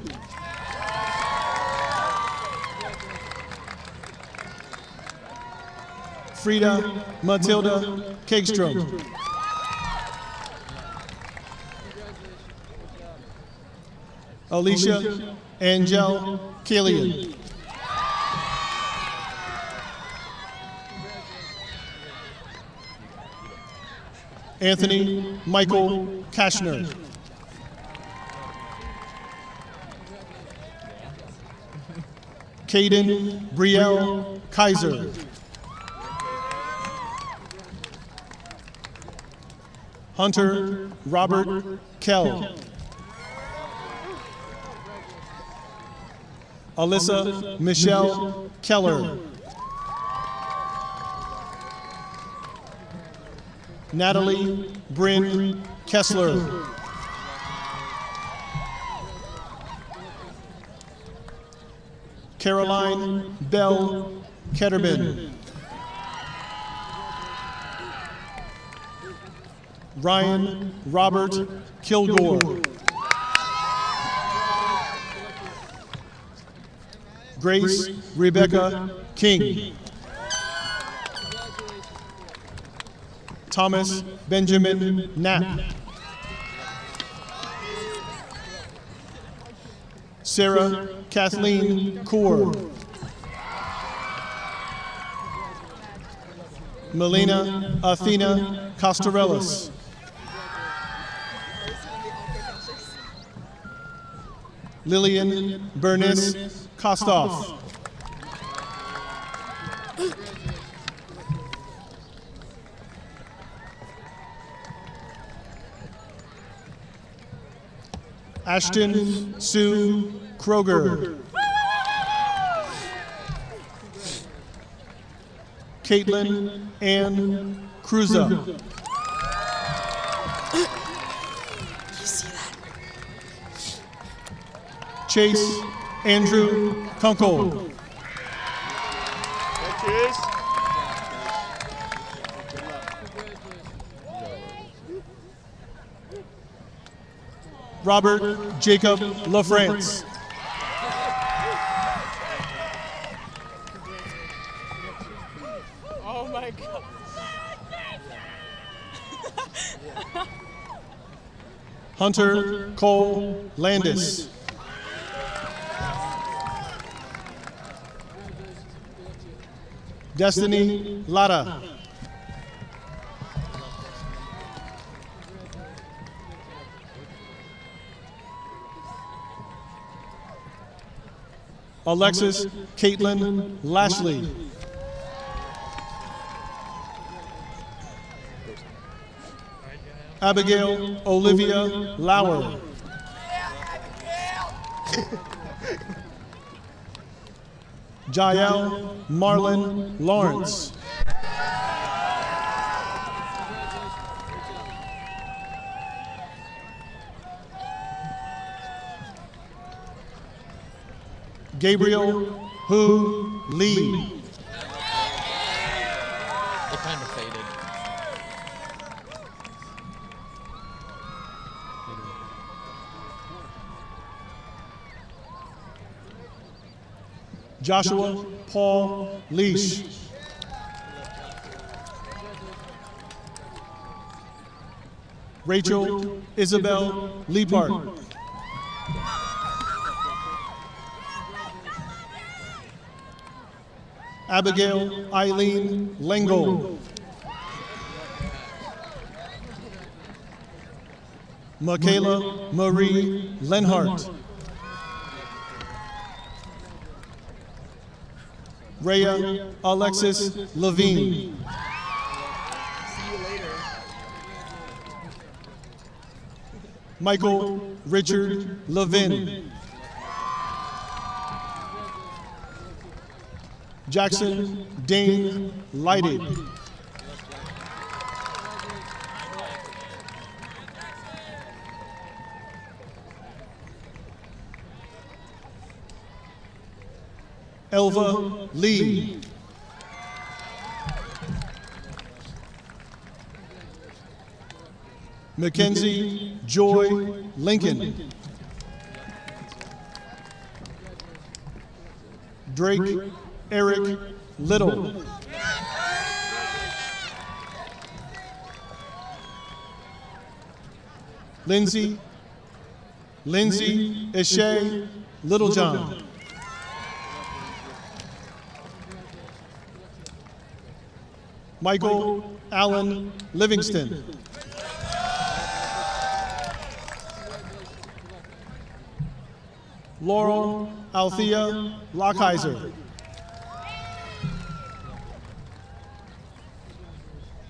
Speaker 2: Frida Matilda Kegstrom. Alicia Angel Killian. Anthony Michael Kashner. Caden Brielle Kaiser. Hunter Robert Kell. Alyssa Michelle Keller. Natalie Bryn Kessler. Caroline Bell Ketterman. Ryan Robert Kilgore. Grace Rebecca King. Thomas Benjamin Knapp. Sarah Kathleen Kaur. Melina Athena Costarellis. Lillian Bernice Kostoff. Ashton Sue Kroger. Caitlin Ann Cruza. Chase Andrew Kunkel. Robert Jacob LaFrance.
Speaker 9: Oh my God.
Speaker 2: Hunter Cole Landis. Destiny Latta. Alexis Caitlin Lashley. Abigail Olivia Lauer. Jael Marlon Lawrence. Gabriel Hu Lee.
Speaker 9: It kind of faded.
Speaker 2: Joshua Paul Leash. Rachel Isabel Leapart. Abigail Eileen Lengel. Michaela Marie Lenhart. Rhea Alexis Levine. Michael Richard Levin. Jackson Dane Leidig. Elva Lee. Mackenzie Joy Lincoln. Drake Eric Little. Lindsay Eshe Littlejohn. Michael Allen Livingston. Laurel Althea Lockheiser.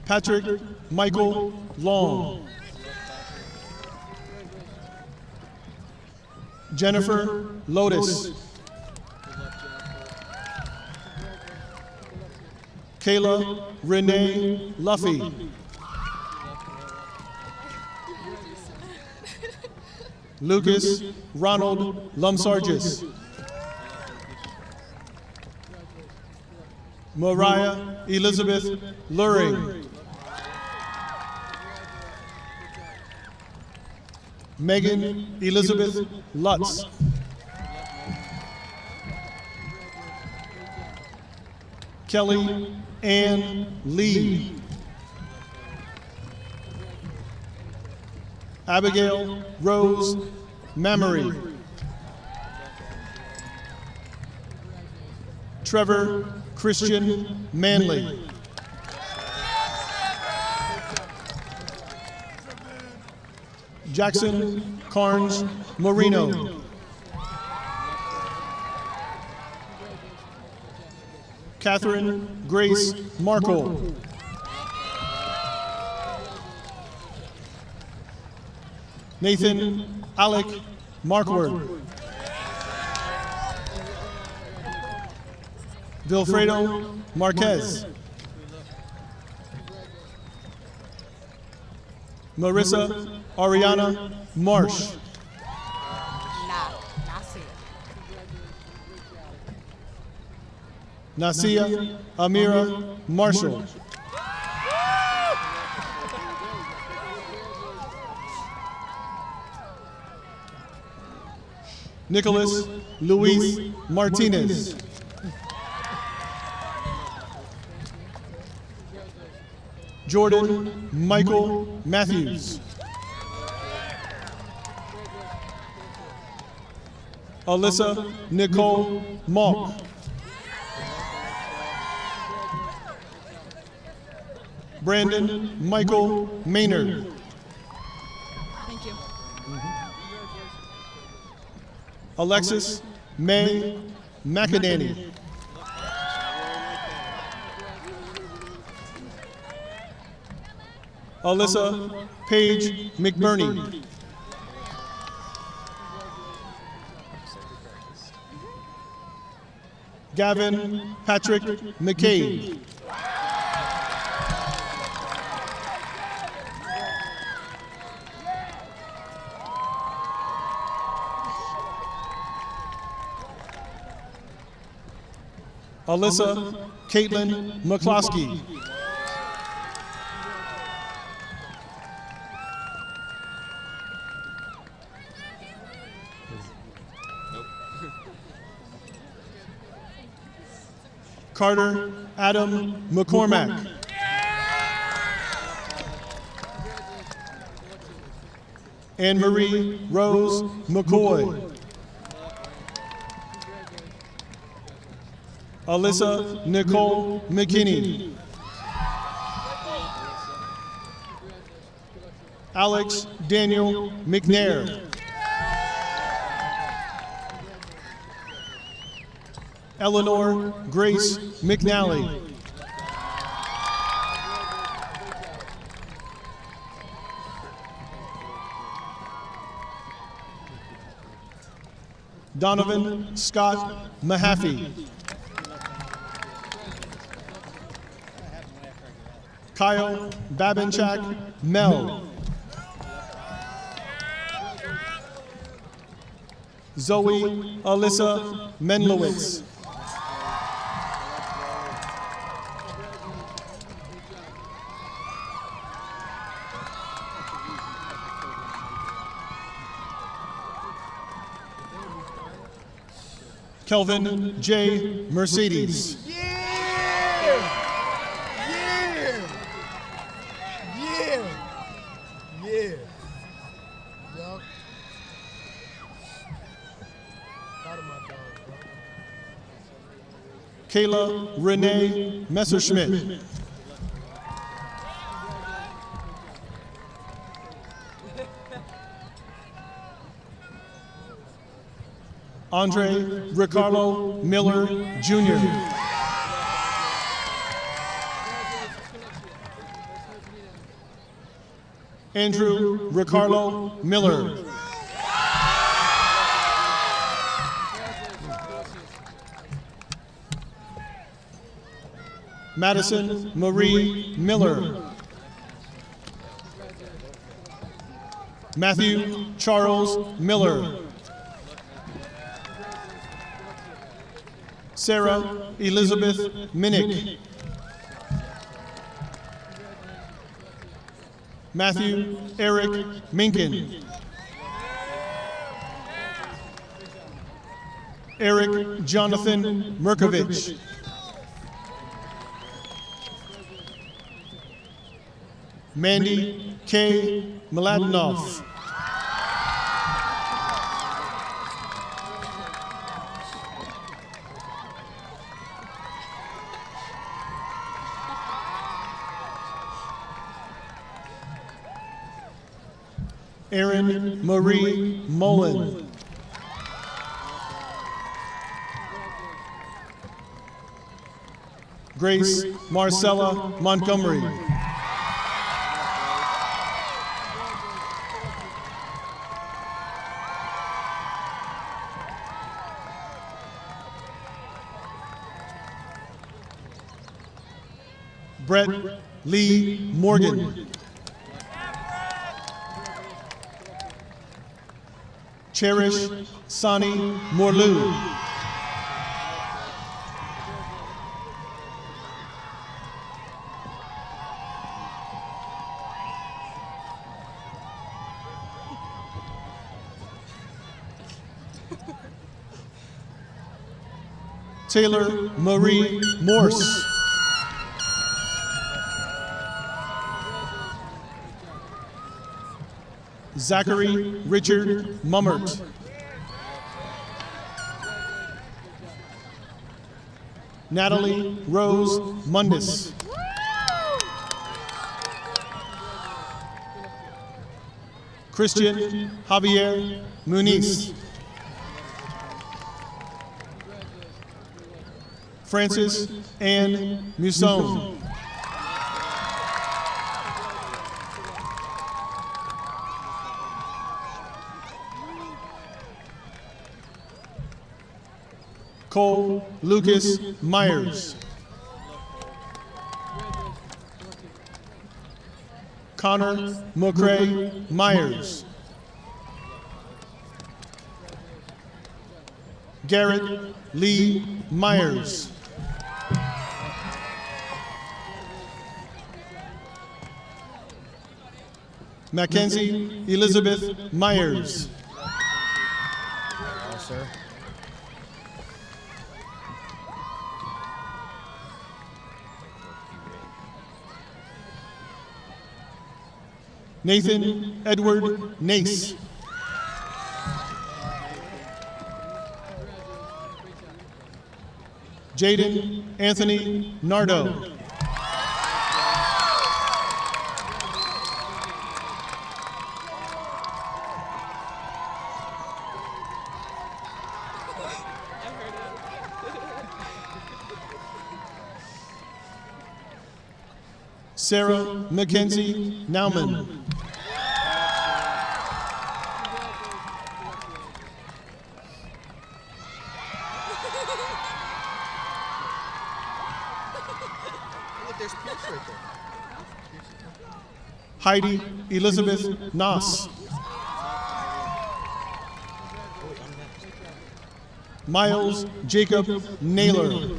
Speaker 2: Patrick Michael Long. Jennifer Lotus. Kayla Renee Luffy. Lucas Ronald Lumsargis. Mariah Elizabeth Luring. Megan Elizabeth Lutz. Kelly Ann Lee. Abigail Rose Mamory. Trevor Christian Manley. Jackson Carnes Marino. Catherine Grace Markle. Nathan Alec Markward. Vilfredo Marquez. Marissa Ariana Marsh. Nasia Amira Marshall. Nicholas Luis Martinez. Jordan Michael Matthews. Alyssa Nicole Malk. Brandon Michael Maynard.
Speaker 3: Thank you.
Speaker 2: Alexis May McAdany. Alyssa Paige McBurney. Gavin Patrick McCabe. Alyssa Caitlin McCloskey. Carter Adam McCormack. Anne Marie Rose McCoy. Alyssa Nicole McKinney. Alex Daniel McNair. Eleanor Grace McNally. Donovan Scott Mahaffey. Kyle Babinchak Mel. Zoe Alyssa Menlowitz. Kelvin J. Mercedes. Kayla Renee Messerschmidt. Andre Ricardo Miller, Jr. Andrew Ricardo Miller. Madison Marie Miller. Matthew Charles Miller. Sarah Elizabeth Minnick. Matthew Eric Minkin. Eric Jonathan Merkovich. Mandy K. Mladenoff. Erin Marie Mullen. Grace Marcella Montgomery. Brett Lee Morgan. Cherish Sani Morlu. Taylor Marie Morse. Zachary Richard Mummert. Natalie Rose Mundis. Christian Javier Muniz. Francis Ann Musone. Cole Lucas Myers. Connor McCrae Myers. Garrett Lee Myers. Mackenzie Elizabeth Myers.
Speaker 10: Yes, sir.
Speaker 2: Nathan Edward Nace. Jaden Anthony Nardo. Sarah Mackenzie Nauman. Heidi Elizabeth Noss. Miles Jacob Naylor.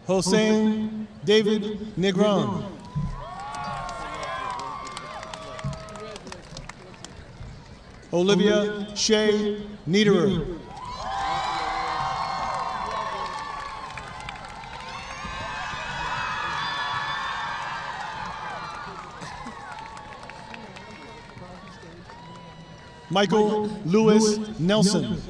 Speaker 2: Hossein David Negron. Olivia Shea Niederer. Michael Lewis Nelson.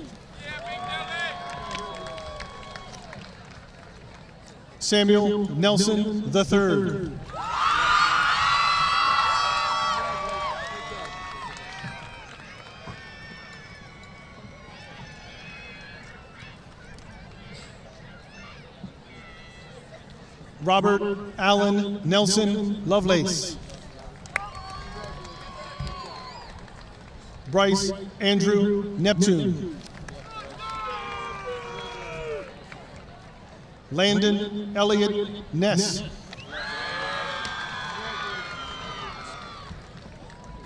Speaker 2: Samuel Nelson III. Robert Allen Nelson Lovelace. Bryce Andrew Neptune. Landon Elliott Ness.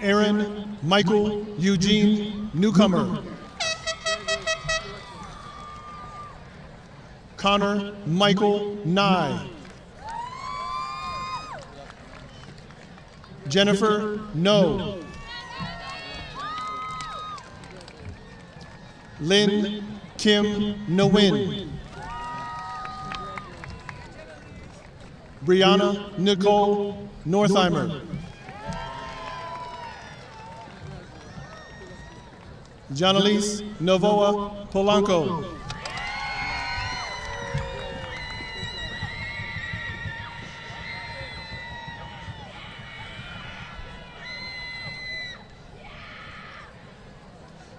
Speaker 2: Aaron Michael Eugene Newcomer. Connor Michael Nye. Jennifer No. Lynn Kim Nguyen. Brianna Nicole Northheimer. Janelise Novoa Polanco.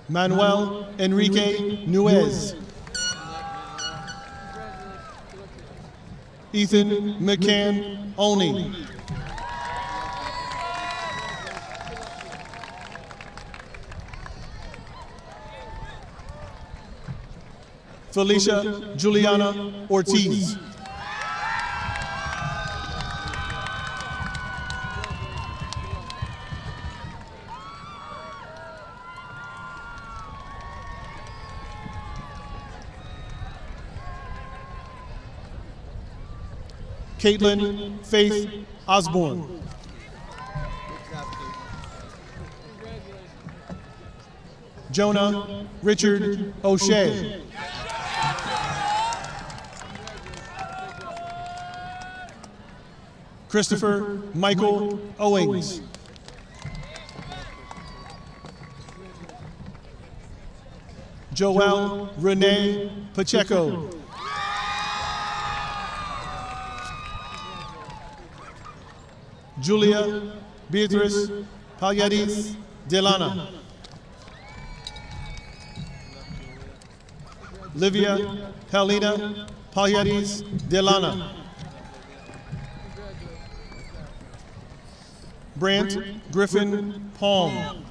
Speaker 2: Manuel Enrique Nuez. Ethan McCann Olney. Felicia Juliana Ortiz. Caitlin Faith Osborne. Jonah Richard O'Shea. Christopher Michael Owings. Joelle Renee Pacheco. Julia Beatrice Pagliaris Delana. Livia Helena Pagliaris Delana. Brant Griffin Palm.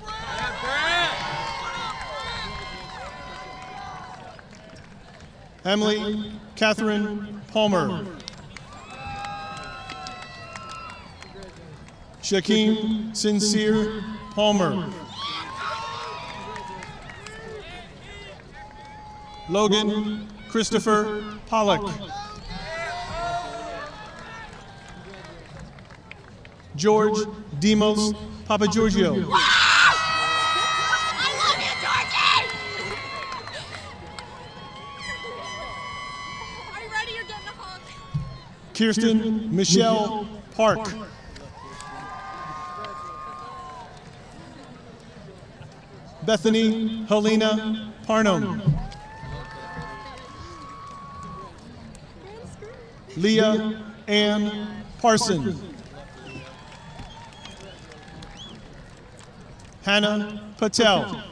Speaker 2: Emily Catherine Palmer. Shaquem Sincere Palmer. Logan Christopher Pollock. George Demos Papagiorgio.
Speaker 11: I love you, Georgie! Are you ready? You're getting a hug.
Speaker 2: Kirsten Michelle Park. Bethany Helena Parnham. Leah Ann Parson. Hannah Patel.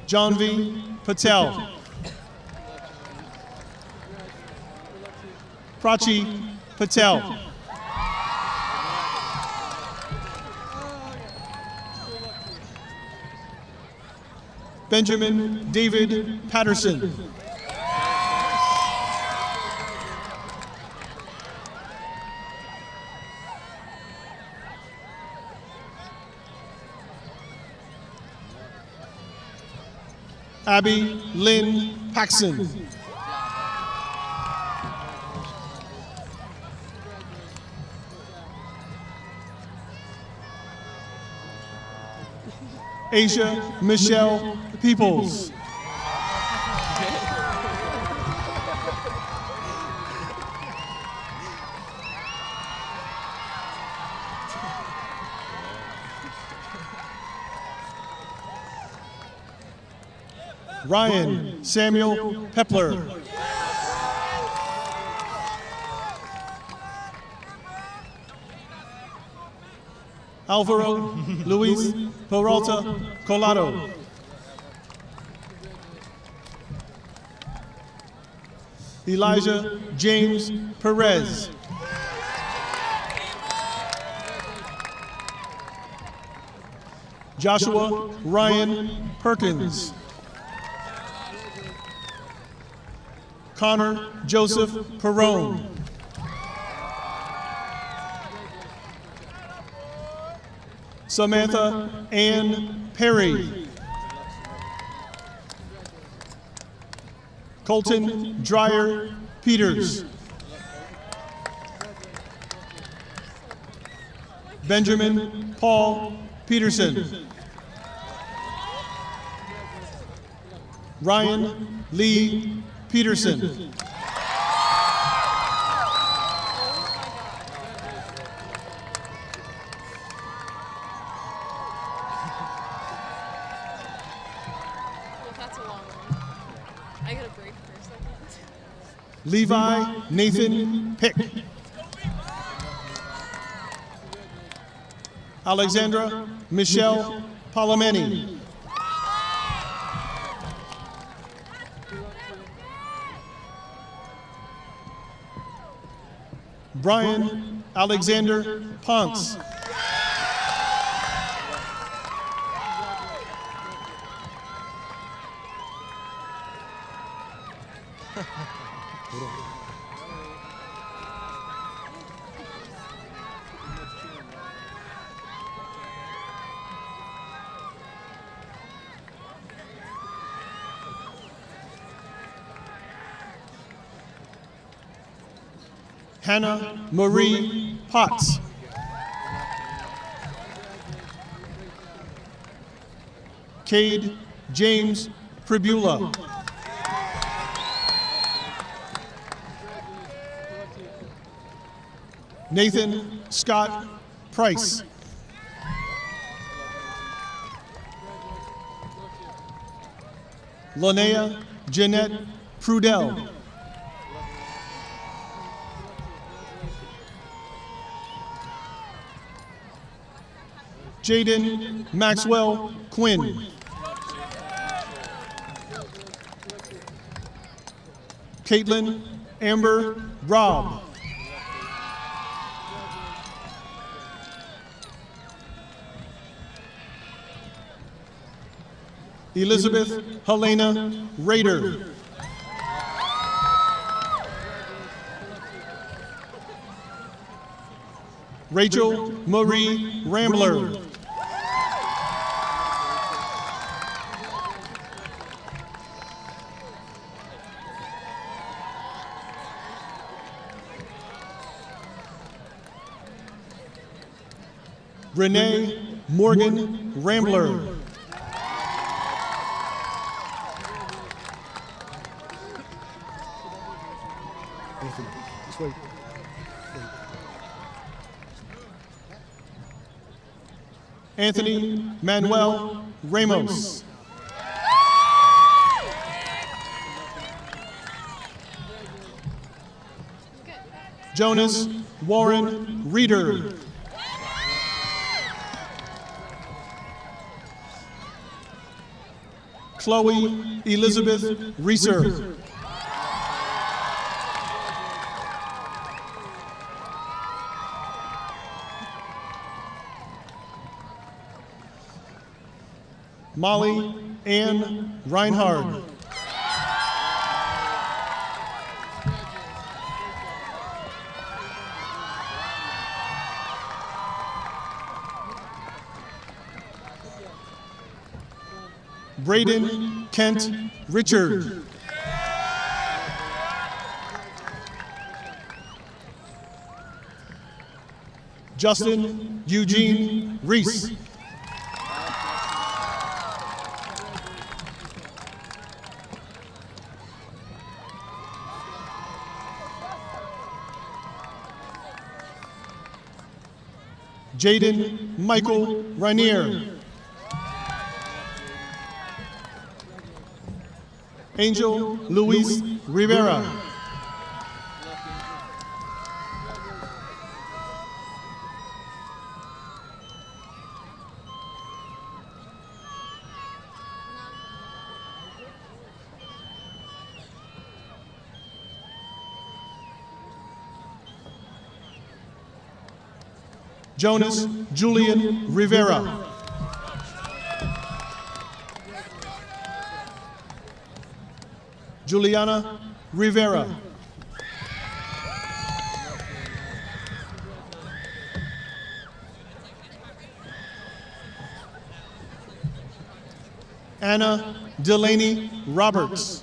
Speaker 2: Janvi Patel. Prachi Patel. Benjamin David Patterson. Abby Lynn Paxson. Asia Michelle Peoples. Ryan Samuel Pepler. Alvaro Luis Peralta Colado. Elijah James Perez. Joshua Ryan Perkins. Connor Joseph Perrone. Samantha Ann Perry. Colton Dreyer Peters. Benjamin Paul Peterson. Ryan Lee Peterson.
Speaker 11: That's a long one. I gotta break for a second.
Speaker 2: Levi Nathan Pick. Alexandra Michelle Palomeni. Brian Alexander Ponce. Hannah Marie Potts. Cade James Pribula. Nathan Scott Price. Linnea Jeanette Prudell. Jaden Maxwell Quinn. Caitlin Amber Robb. Elizabeth Helena Rader. Rachel Marie Rambler. Renee Morgan Rambler. Anthony Manuel Ramos. Jonas Warren Reeder. Chloe Elizabeth Reeser. Molly Ann Reinhard. Braden Kent Richard. Justin Eugene Reese. Jaden Michael Rainier. Angel Luis Rivera. Jonas Julian Rivera. Juliana Rivera. Anna Delaney Roberts.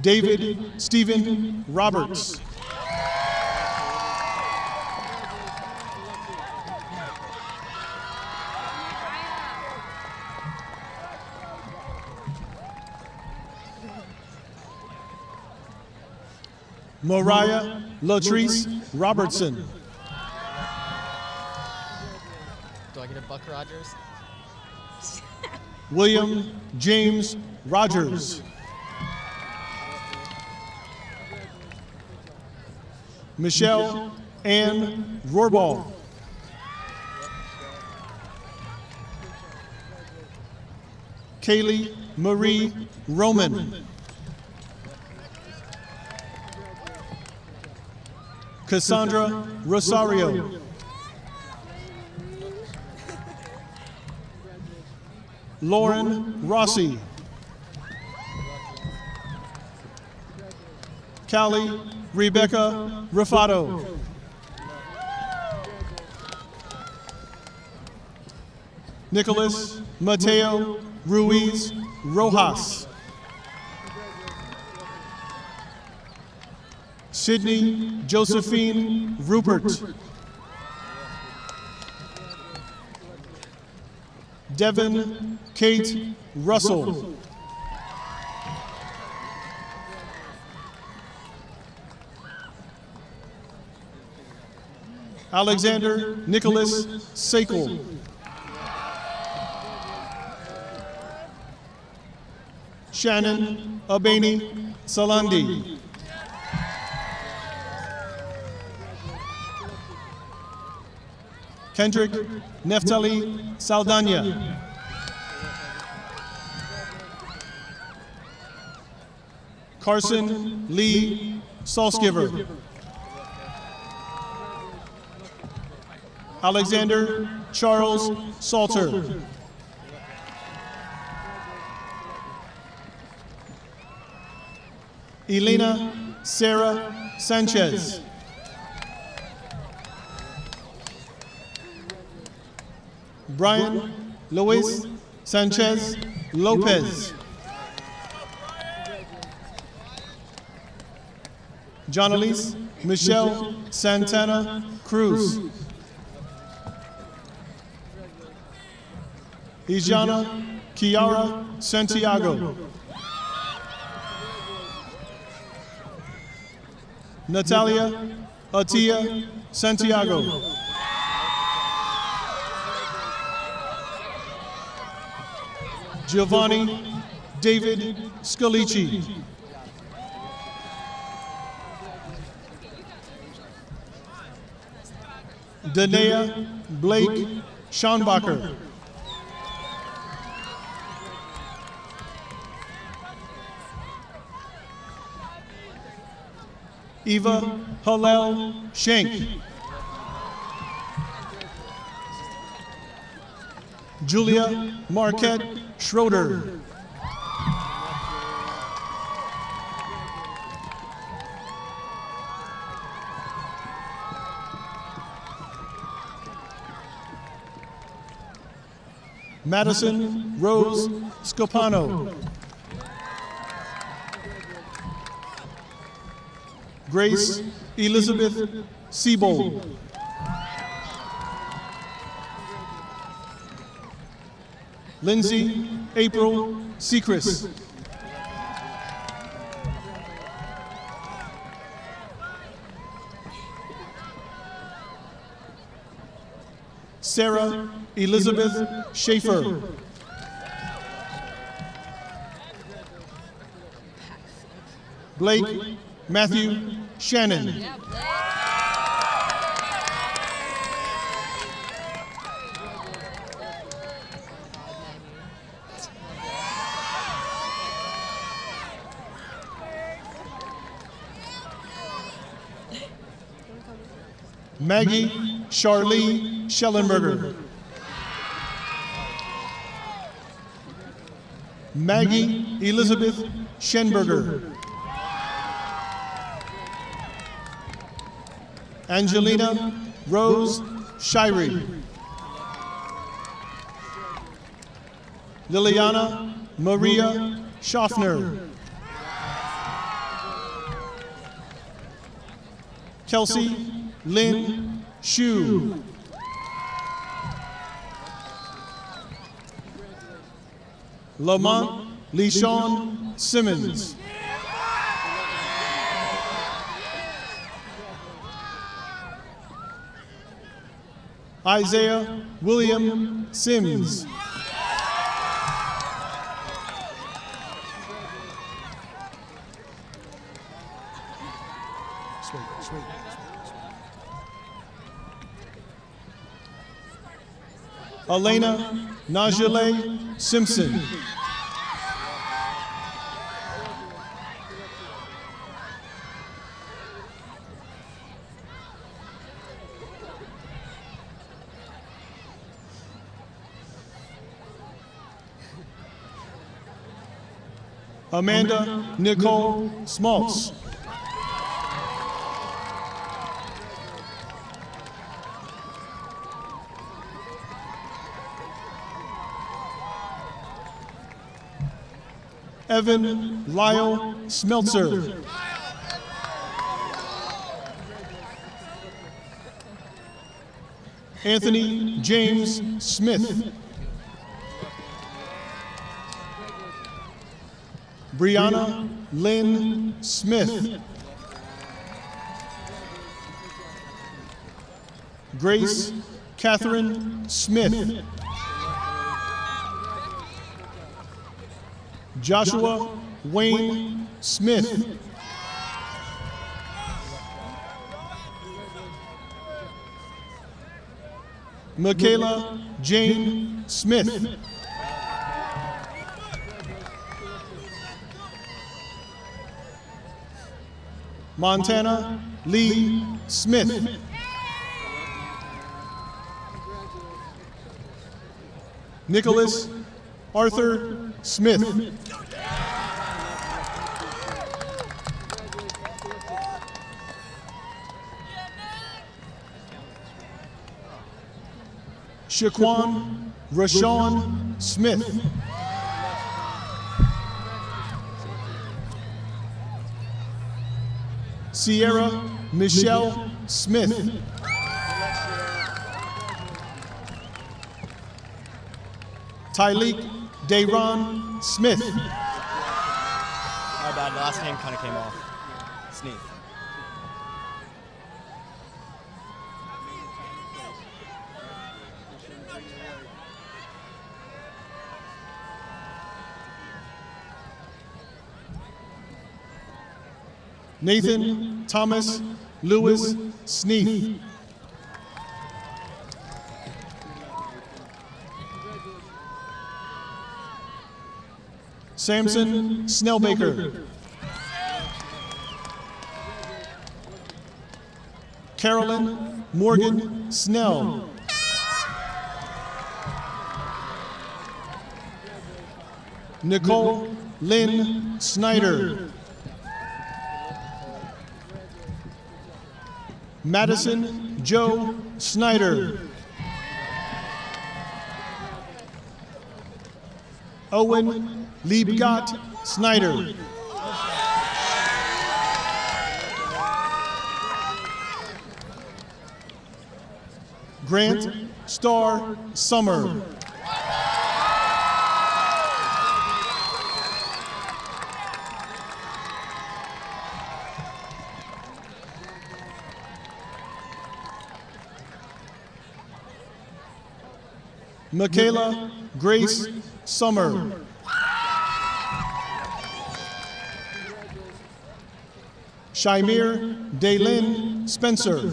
Speaker 2: David Stephen Roberts. Mariah Latrice Robertson.
Speaker 9: Do I get a Buck Rogers?
Speaker 2: William James Rogers. Michelle Ann Rohrbal. Kaylee Marie Roman. Cassandra Rosario. Lauren Rossi. Callie Rebecca Raffato. Nicholas Mateo Ruiz Rojas. Sydney Josephine Rupert. Devin Kate Russell. Alexander Nicholas Sakel. Shannon Abeni Salandi. Kendrick Neftali Saldana. Carson Lee Salsgiver. Alexander Charles Salter. Elena Sarah Sanchez. Brian Luis Sanchez Lopez. Jonalise Michelle Santana Cruz. Ijana Kiara Santiago. Natalia Atia Santiago. Giovanni David Scalici. Danea Blake Schonbacher. Eva Hallel Schenk. Julia Marquette Schroeder. Madison Rose Scopano. Grace Elizabeth Siebold. Lindsay April Sechrist. Sarah Elizabeth Schaefer. Blake Matthew Shannon. Maggie Charlie Schellenberger. Maggie Elizabeth Schenberger. Angelina Rose Shirey. Liliana Maria Schaffner. Kelsey Lynn Shu. Lamont LeSean Simmons. Isaiah William Sims. Elena Najale Simpson. Amanda Nicole Smaltz. Evan Lyle Smeltzer. Anthony James Smith. Brianna Lynn Smith. Grace Catherine Smith. Joshua Wayne Smith. Michaela Jane Smith. Montana Lee Smith. Nicholas Arthur Smith. Shaquan Rashawn Smith. Sierra Michelle Smith. Tyleek Dayron Smith.
Speaker 9: My bad, the last name kind of came off. Sneak.
Speaker 2: Nathan Thomas Lewis Sneath. Samson Snellbaker. Carolyn Morgan Snell. Nicole Lynn Snyder. Madison Joe Snyder. Owen Liebgott Snyder. Grant Starr Summer. Michaela Grace Summer. Shymir Daylin Spencer.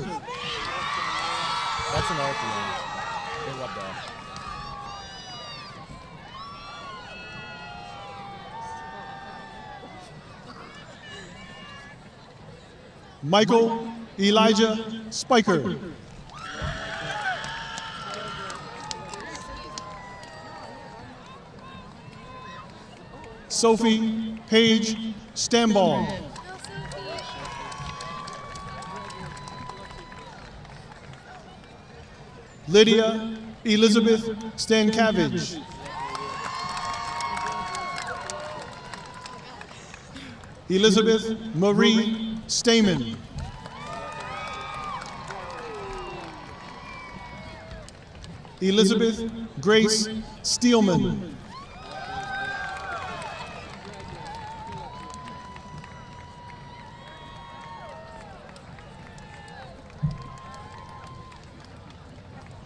Speaker 9: That's an art name. They love that.
Speaker 2: Michael Elijah Spiker. Sophie Paige Stamball. Lydia Elizabeth Stankavage. Elizabeth Marie Stamen. Elizabeth Grace Steelman.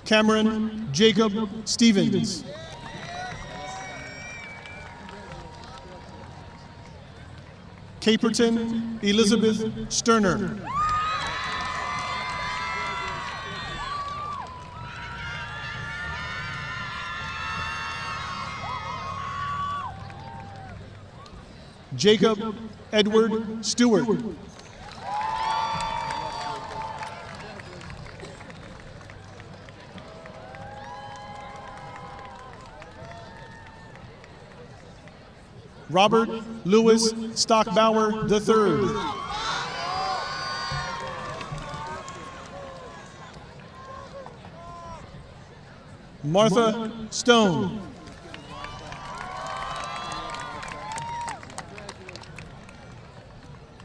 Speaker 2: Cameron Jacob Stevens. Caperton Elizabeth Sterner. Jacob Edward Stewart. Robert Lewis Stockbauer III. Martha Stone.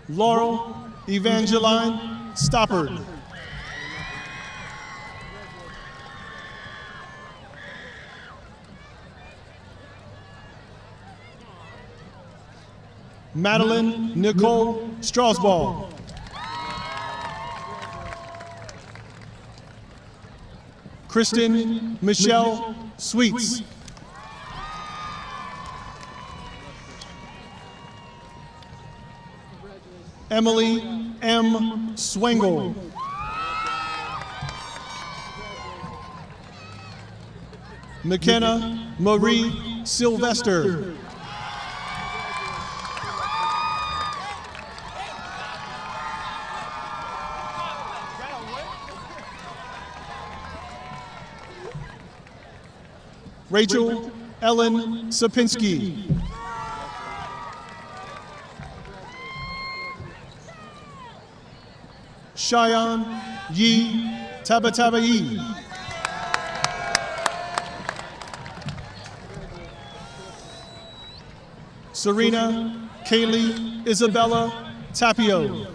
Speaker 2: Laurel Evangeline Stoppard. Madeline Nicole Strasball. Kristen Michelle Sweets. Emily M. Swengel. McKenna Marie Sylvester. Rachel Ellen Sapinski. Cheyenne Yi Tabatabai. Serena Kaylee Isabella Tapio.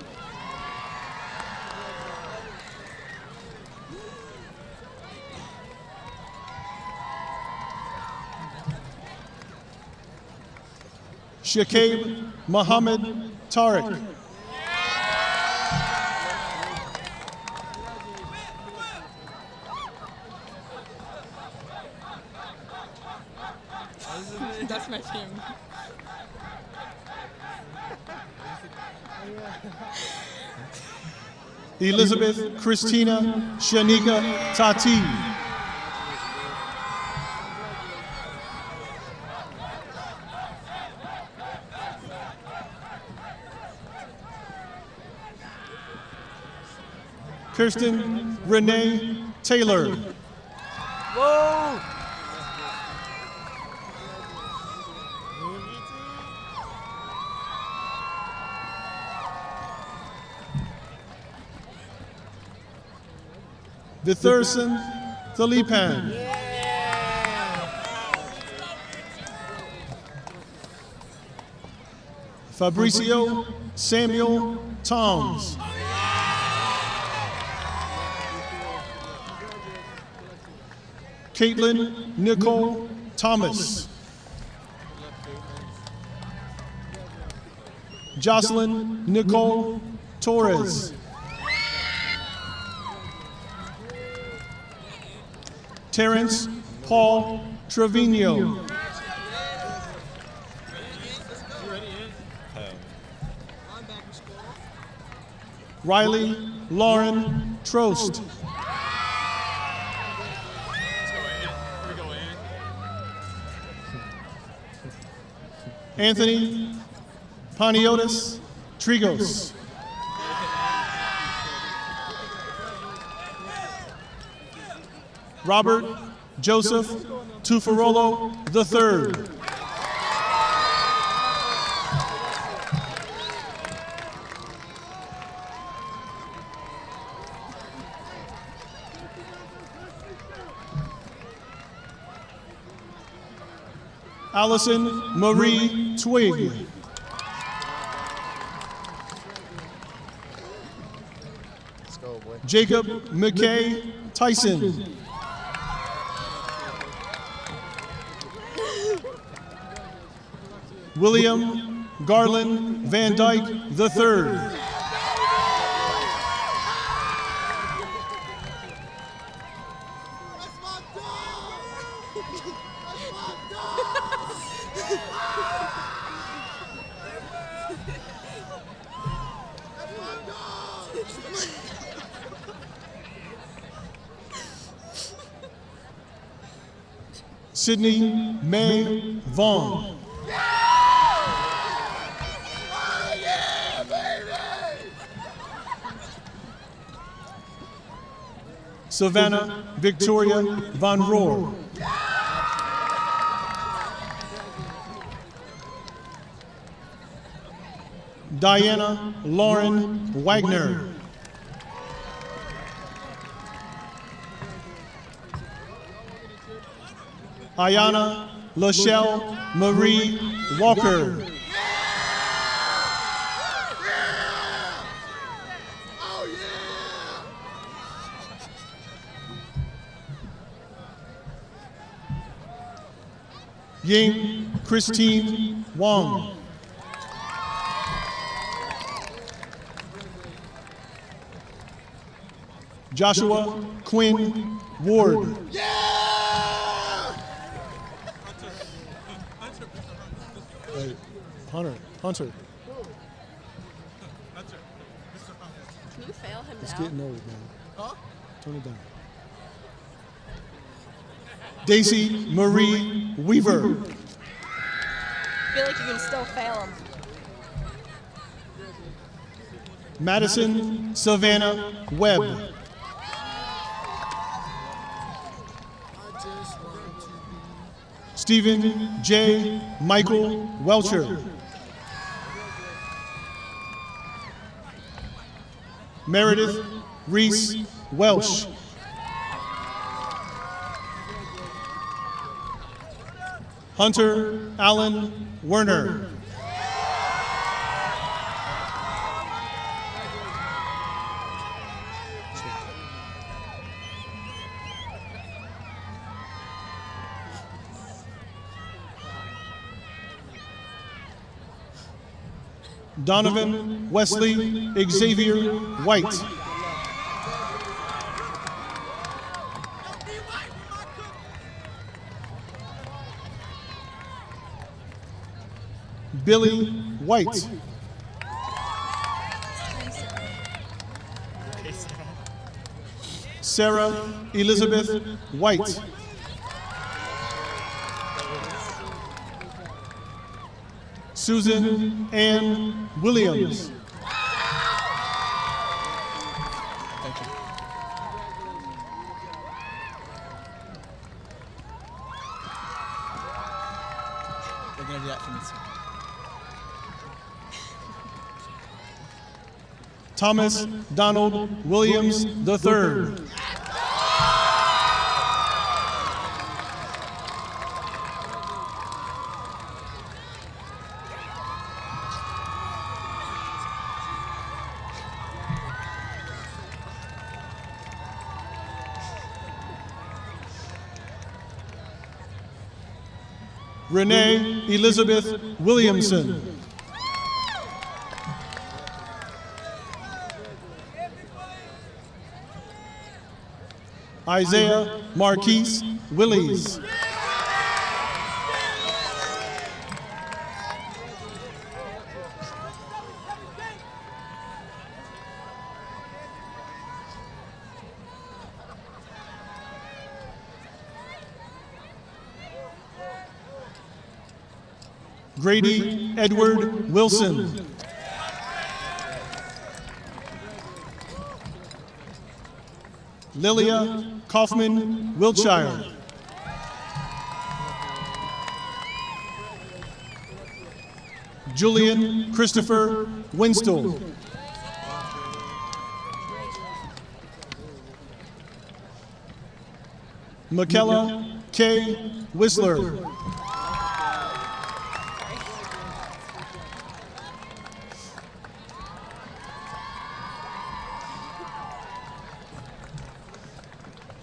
Speaker 2: Shakib Muhammad Tariq.
Speaker 11: That's my team.
Speaker 2: Elizabeth Christina Shanika Tati. Kirsten Renee Taylor.
Speaker 10: Whoa!
Speaker 2: The Thurston Thalipan. Fabricio Samuel Toms. Caitlin Nicole Thomas. Jocelyn Nicole Torres. Terrence Paul Trevino. Riley Lauren Trost. Anthony Paniotis Trigos. Robert Joseph Tufarolo III. Allison Marie Twig.
Speaker 9: Let's go, boy.
Speaker 2: Jacob McKay Tyson. William Garland Van Dyke III. Sydney May Vaughn. Savannah Victoria Von Rohr. Diana Lauren Wagner. Ayana Lachelle Marie Walker. Ying Christine Wong. Joshua Quinn Ward. Hey, Hunter.
Speaker 11: Can you fail him
Speaker 2: It's
Speaker 11: now?
Speaker 2: getting old, man. Huh? Turn it down. Daisy Marie Weaver.
Speaker 11: I feel like you can still fail him.
Speaker 2: Madison Savannah Webb. Stephen J. Michael Welcher. Meredith Reese Welsh. Hunter Allen Werner. Donovan Wesley Xavier White. Billy White. Sarah Elizabeth White. Susan Ann Williams.
Speaker 9: Thank you. They're gonna do that for me soon.
Speaker 2: Thomas Donald Williams III. Renee Elizabeth Williamson. Isaiah Marquise Willies. Grady Edward Wilson. Lilia Kaufman Wiltshire. Julian Christopher Winstall. Michaela K. Whistler.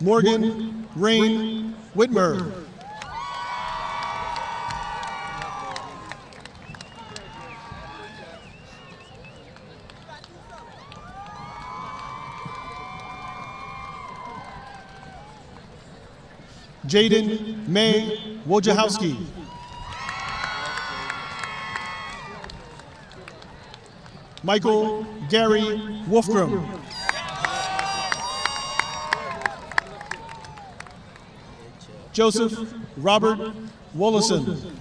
Speaker 2: Morgan Rain Whitmer. Jaden May Wojciechowski. Michael Gary Wolfgram. Joseph Robert Wollison.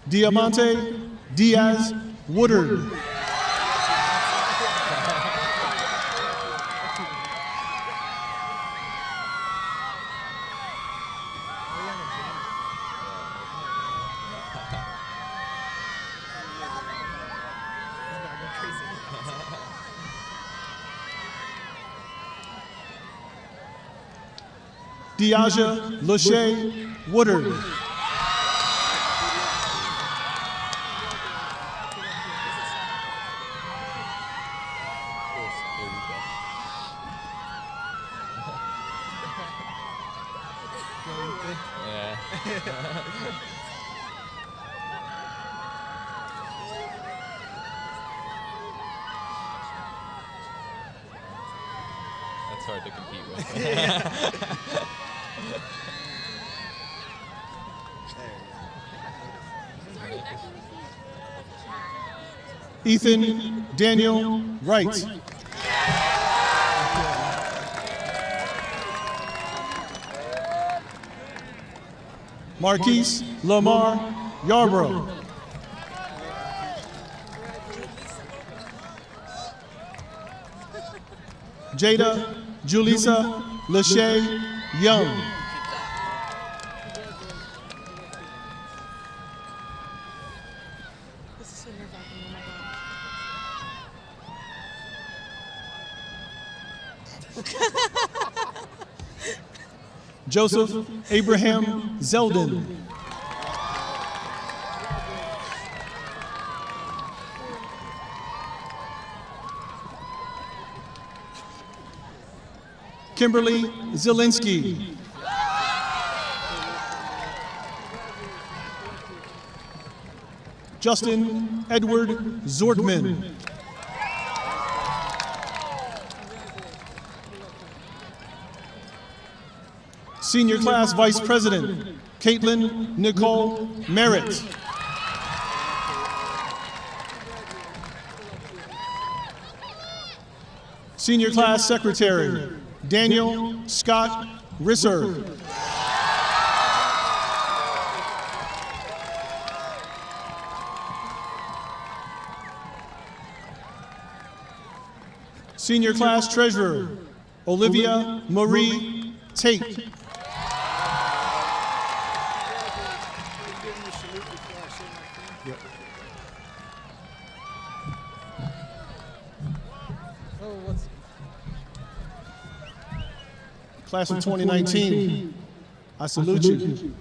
Speaker 2: Diamante Diaz Woodard. Diaja Lachey Woodard.
Speaker 12: That's hard to compete with.
Speaker 2: Ethan Daniel Wright. Marquise Lamar Yarbrough. Jada Julissa Lachey Young. Joseph Abraham Zeldin. Kimberly Zielinski. Justin Edward Zordman. Senior Class Vice President, Caitlin Nicole Merritt. Senior Class Secretary, Daniel Scott Risser. Senior Class Treasurer, Olivia Marie Tate. Class of 2019, I salute you.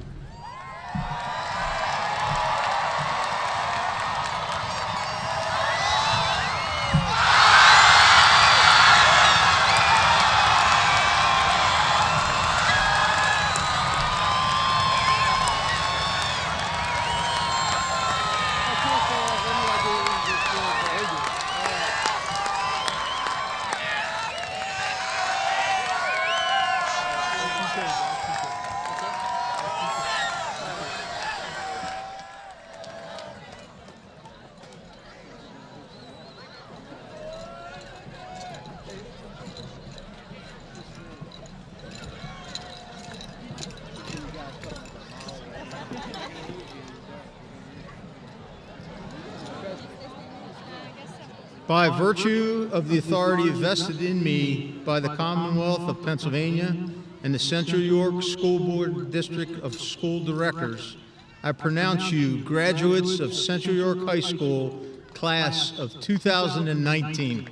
Speaker 8: By virtue of the authority vested in me by the Commonwealth of Pennsylvania and the Central York School Board District of School Directors, I pronounce you graduates of Central York High School, class of 2019.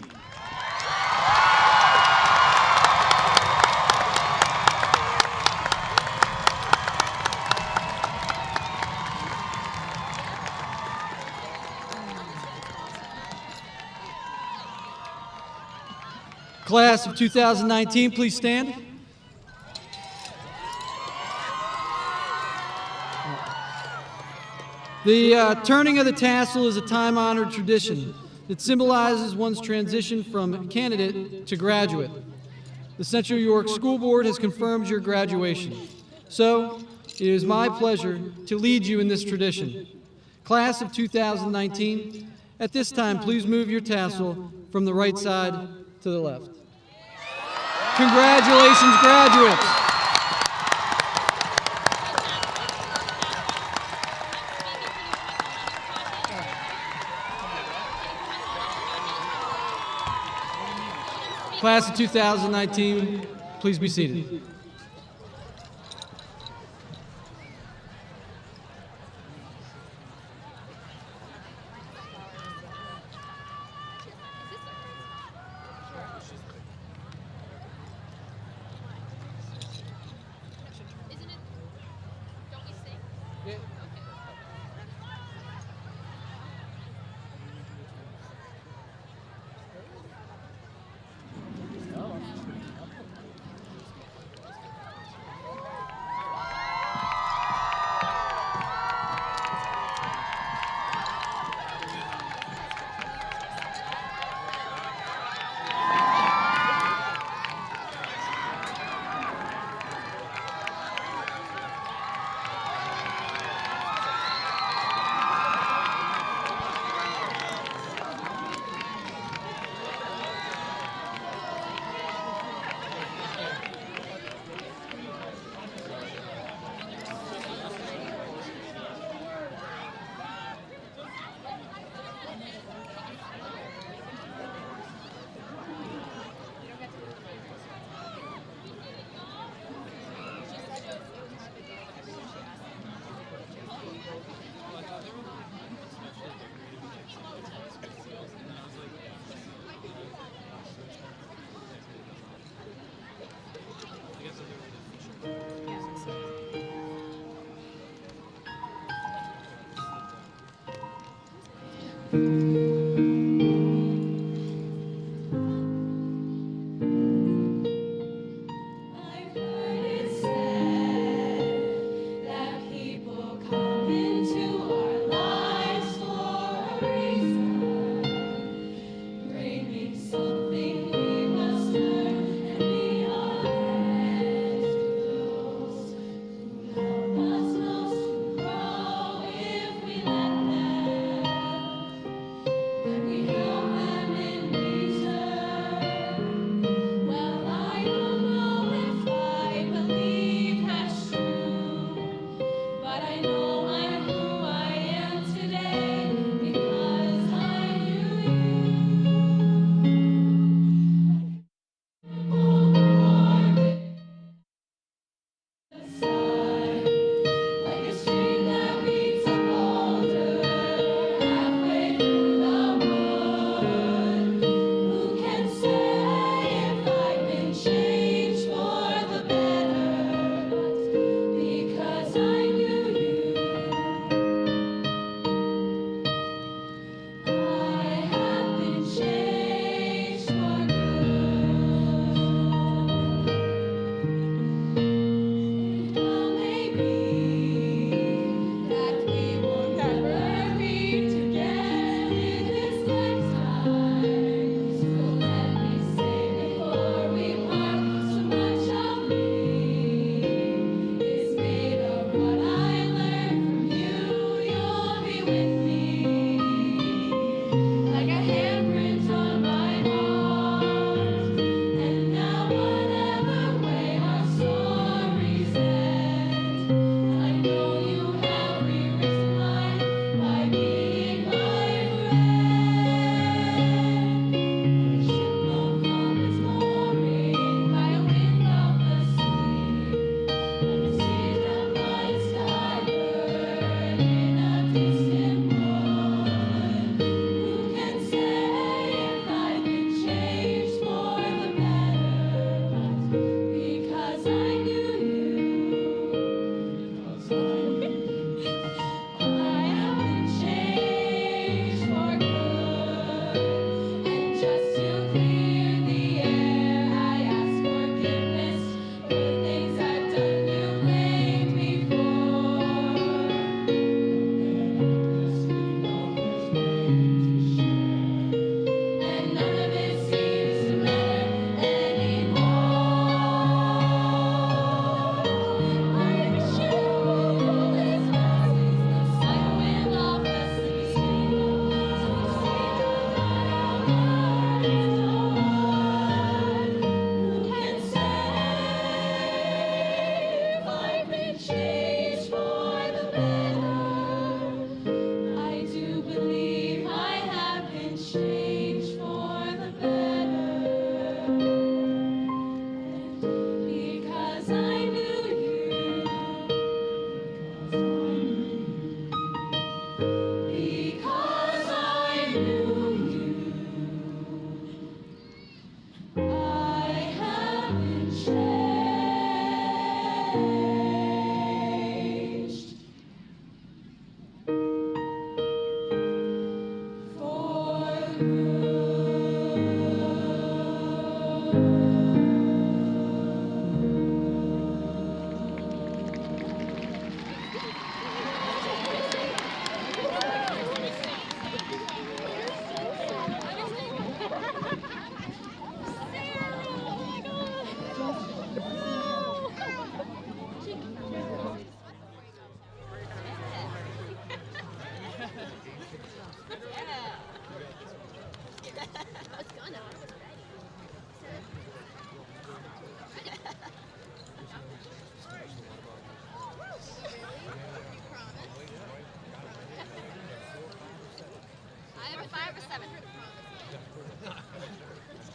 Speaker 1: Class of 2019, please stand. The turning of the tassel is a time-honored tradition that symbolizes one's transition from candidate to graduate. The Central York School Board has confirmed your graduation. So, it is my pleasure to lead you in this tradition. Class of 2019, at this time, please move your tassel from the right side to the left. Congratulations, graduates. Class of 2019, please be seated.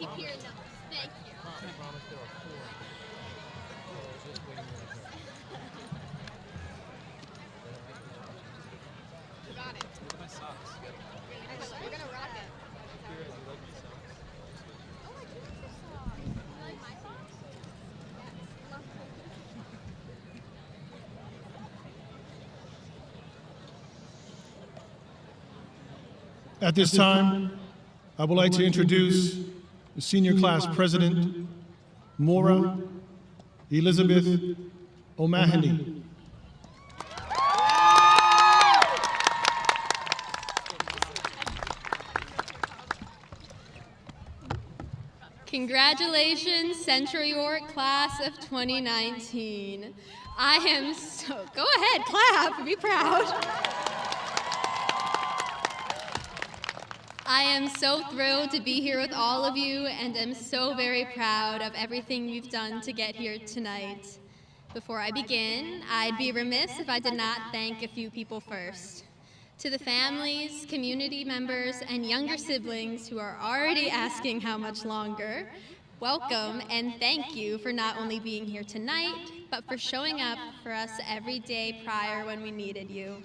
Speaker 6: keep hearing those. Thank you. You got it.
Speaker 12: Look at my socks.
Speaker 6: You're gonna rock it. Oh, I do like your socks. You like my socks? Yeah.
Speaker 2: At this time, I would like to introduce the senior class president, Maura Elizabeth O'Mahony.
Speaker 6: Congratulations, Central York class of 2019. I am so, go ahead, clap, be proud. I am so thrilled to be here with all of you and am so very proud of everything you've done to get here tonight. Before I begin, I'd be remiss if I did not thank a few people first. To the families, community members, and younger siblings who are already asking how much longer, welcome and thank you for not only being here tonight, but for showing up for us every day prior when we needed you.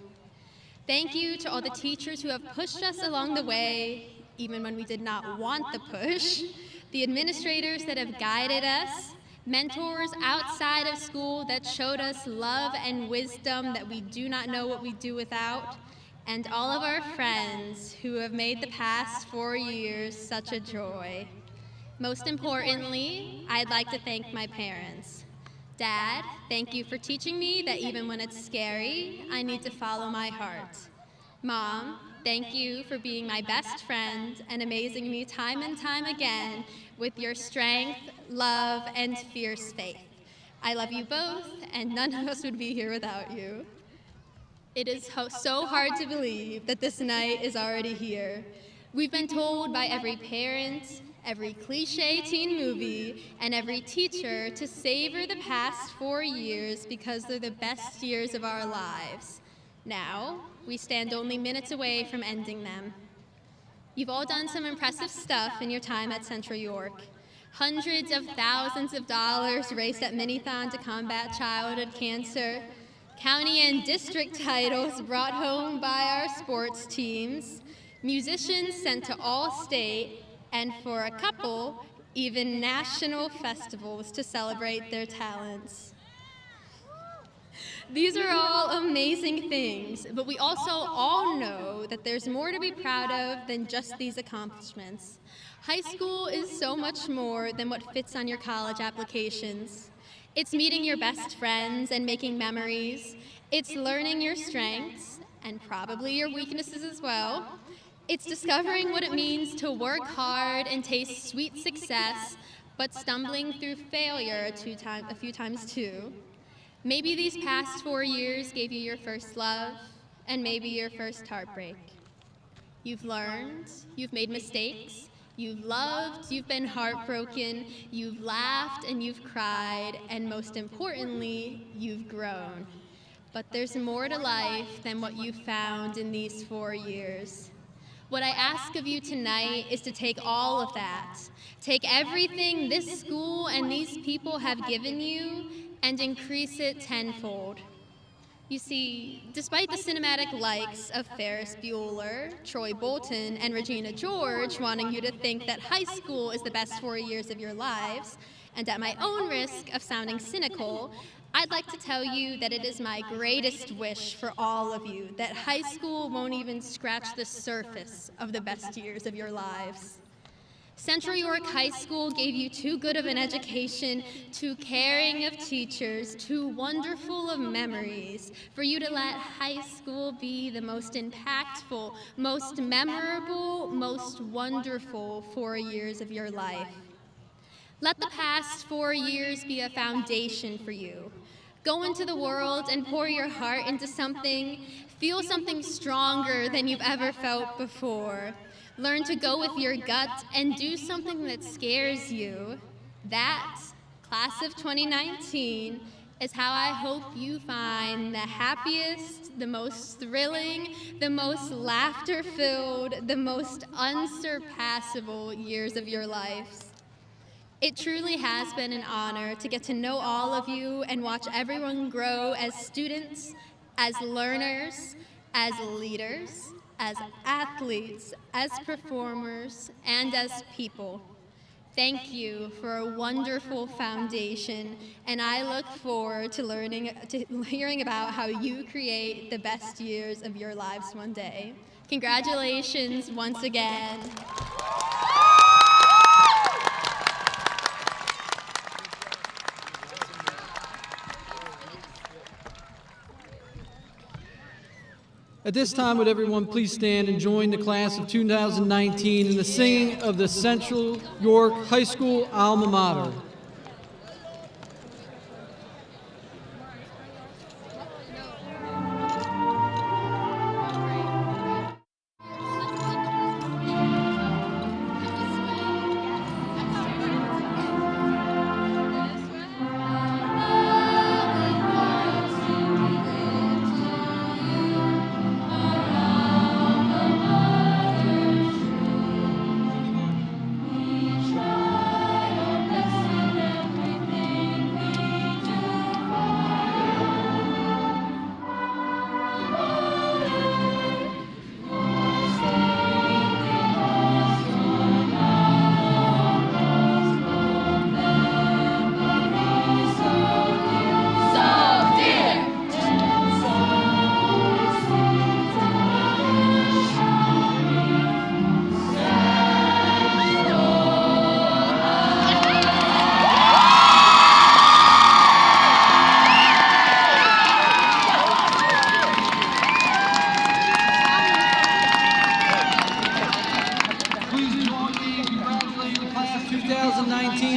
Speaker 6: Thank you to all the teachers who have pushed us along the way, even when we did not want the push, the administrators that have guided us, mentors outside of school that showed us love and wisdom that we do not know what we do without, and all of our friends who have made the past 4 years such a joy. Most importantly, I'd like to thank my parents. Dad, thank you for teaching me that even when it's scary, I need to follow my heart. Mom, thank you for being my best friend and amazing me time and time again with your strength, love, and fierce faith. I love you both, and none of us would be here without you. It is so hard to believe that this night is already here. We've been told by every parent, every cliche teen movie, and every teacher to savor the past 4 years because they're the best years of our lives. Now, we stand only minutes away from ending them. You've all done some impressive stuff in your time at Central York. Hundreds of thousands of dollars raised at Minithon to combat childhood cancer, county and district titles brought home by our sports teams, musicians sent to all state, and for a couple, even national festivals to celebrate their talents. These are all amazing things, but we also all know that there's more to be proud of than just these accomplishments. High school is so much more than what fits on your college applications. It's meeting your best friends and making memories. It's learning your strengths, and probably your weaknesses as well. It's discovering what it means to work hard and taste sweet success, but stumbling through failure a few times too. Maybe these past 4 years gave you your first love, and maybe your first heartbreak. You've learned, you've made mistakes, you've loved, you've been heartbroken, you've laughed and you've cried, and most importantly, you've grown. But there's more to life than what you found in these 4 years. What I ask of you tonight is to take all of that, take everything this school and these people have given you and increase it tenfold. You see, despite the cinematic likes of Ferris Bueller, Troy Bolton, and Regina George wanting you to think that high school is the best 4 years of your lives, and at my own risk of sounding cynical, I'd like to tell you that it is my greatest wish for all of you that high school won't even scratch the surface of the best years of your lives. Central York High School gave you too good of an education, too caring of teachers, too wonderful of memories for you to let high school be the most impactful, most memorable, most wonderful 4 years of your life. Let the past 4 years be a foundation for you. Go into the world and pour your heart into something, feel something stronger than you've ever felt before. Learn to go with your gut and do something that scares you. That, class of 2019, is how I hope you find the happiest, the most thrilling, the most laughter-filled, the most unsurpassable years of your lives. It truly has been an honor to get to know all of you and watch everyone grow as students, as learners, as leaders, as athletes, as performers, and as people. Thank you for a wonderful foundation, and I look forward to hearing about how you create the best years of your lives one day. Congratulations once again.
Speaker 1: At this time, would everyone please stand and join the class of 2019 in the singing of the Central York High School alma mater.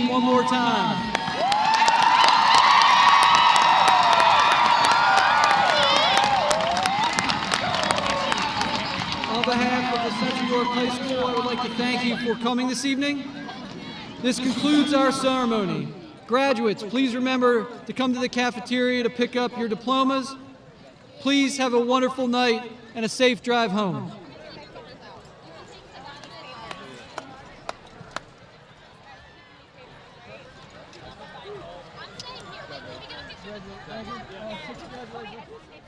Speaker 1: One more time. On behalf of the Central York High School, I would like to thank you for coming this evening. This concludes our ceremony. Graduates, please remember to come to the cafeteria to pick up your diplomas. Please have a wonderful night and a safe drive home. Congratulations.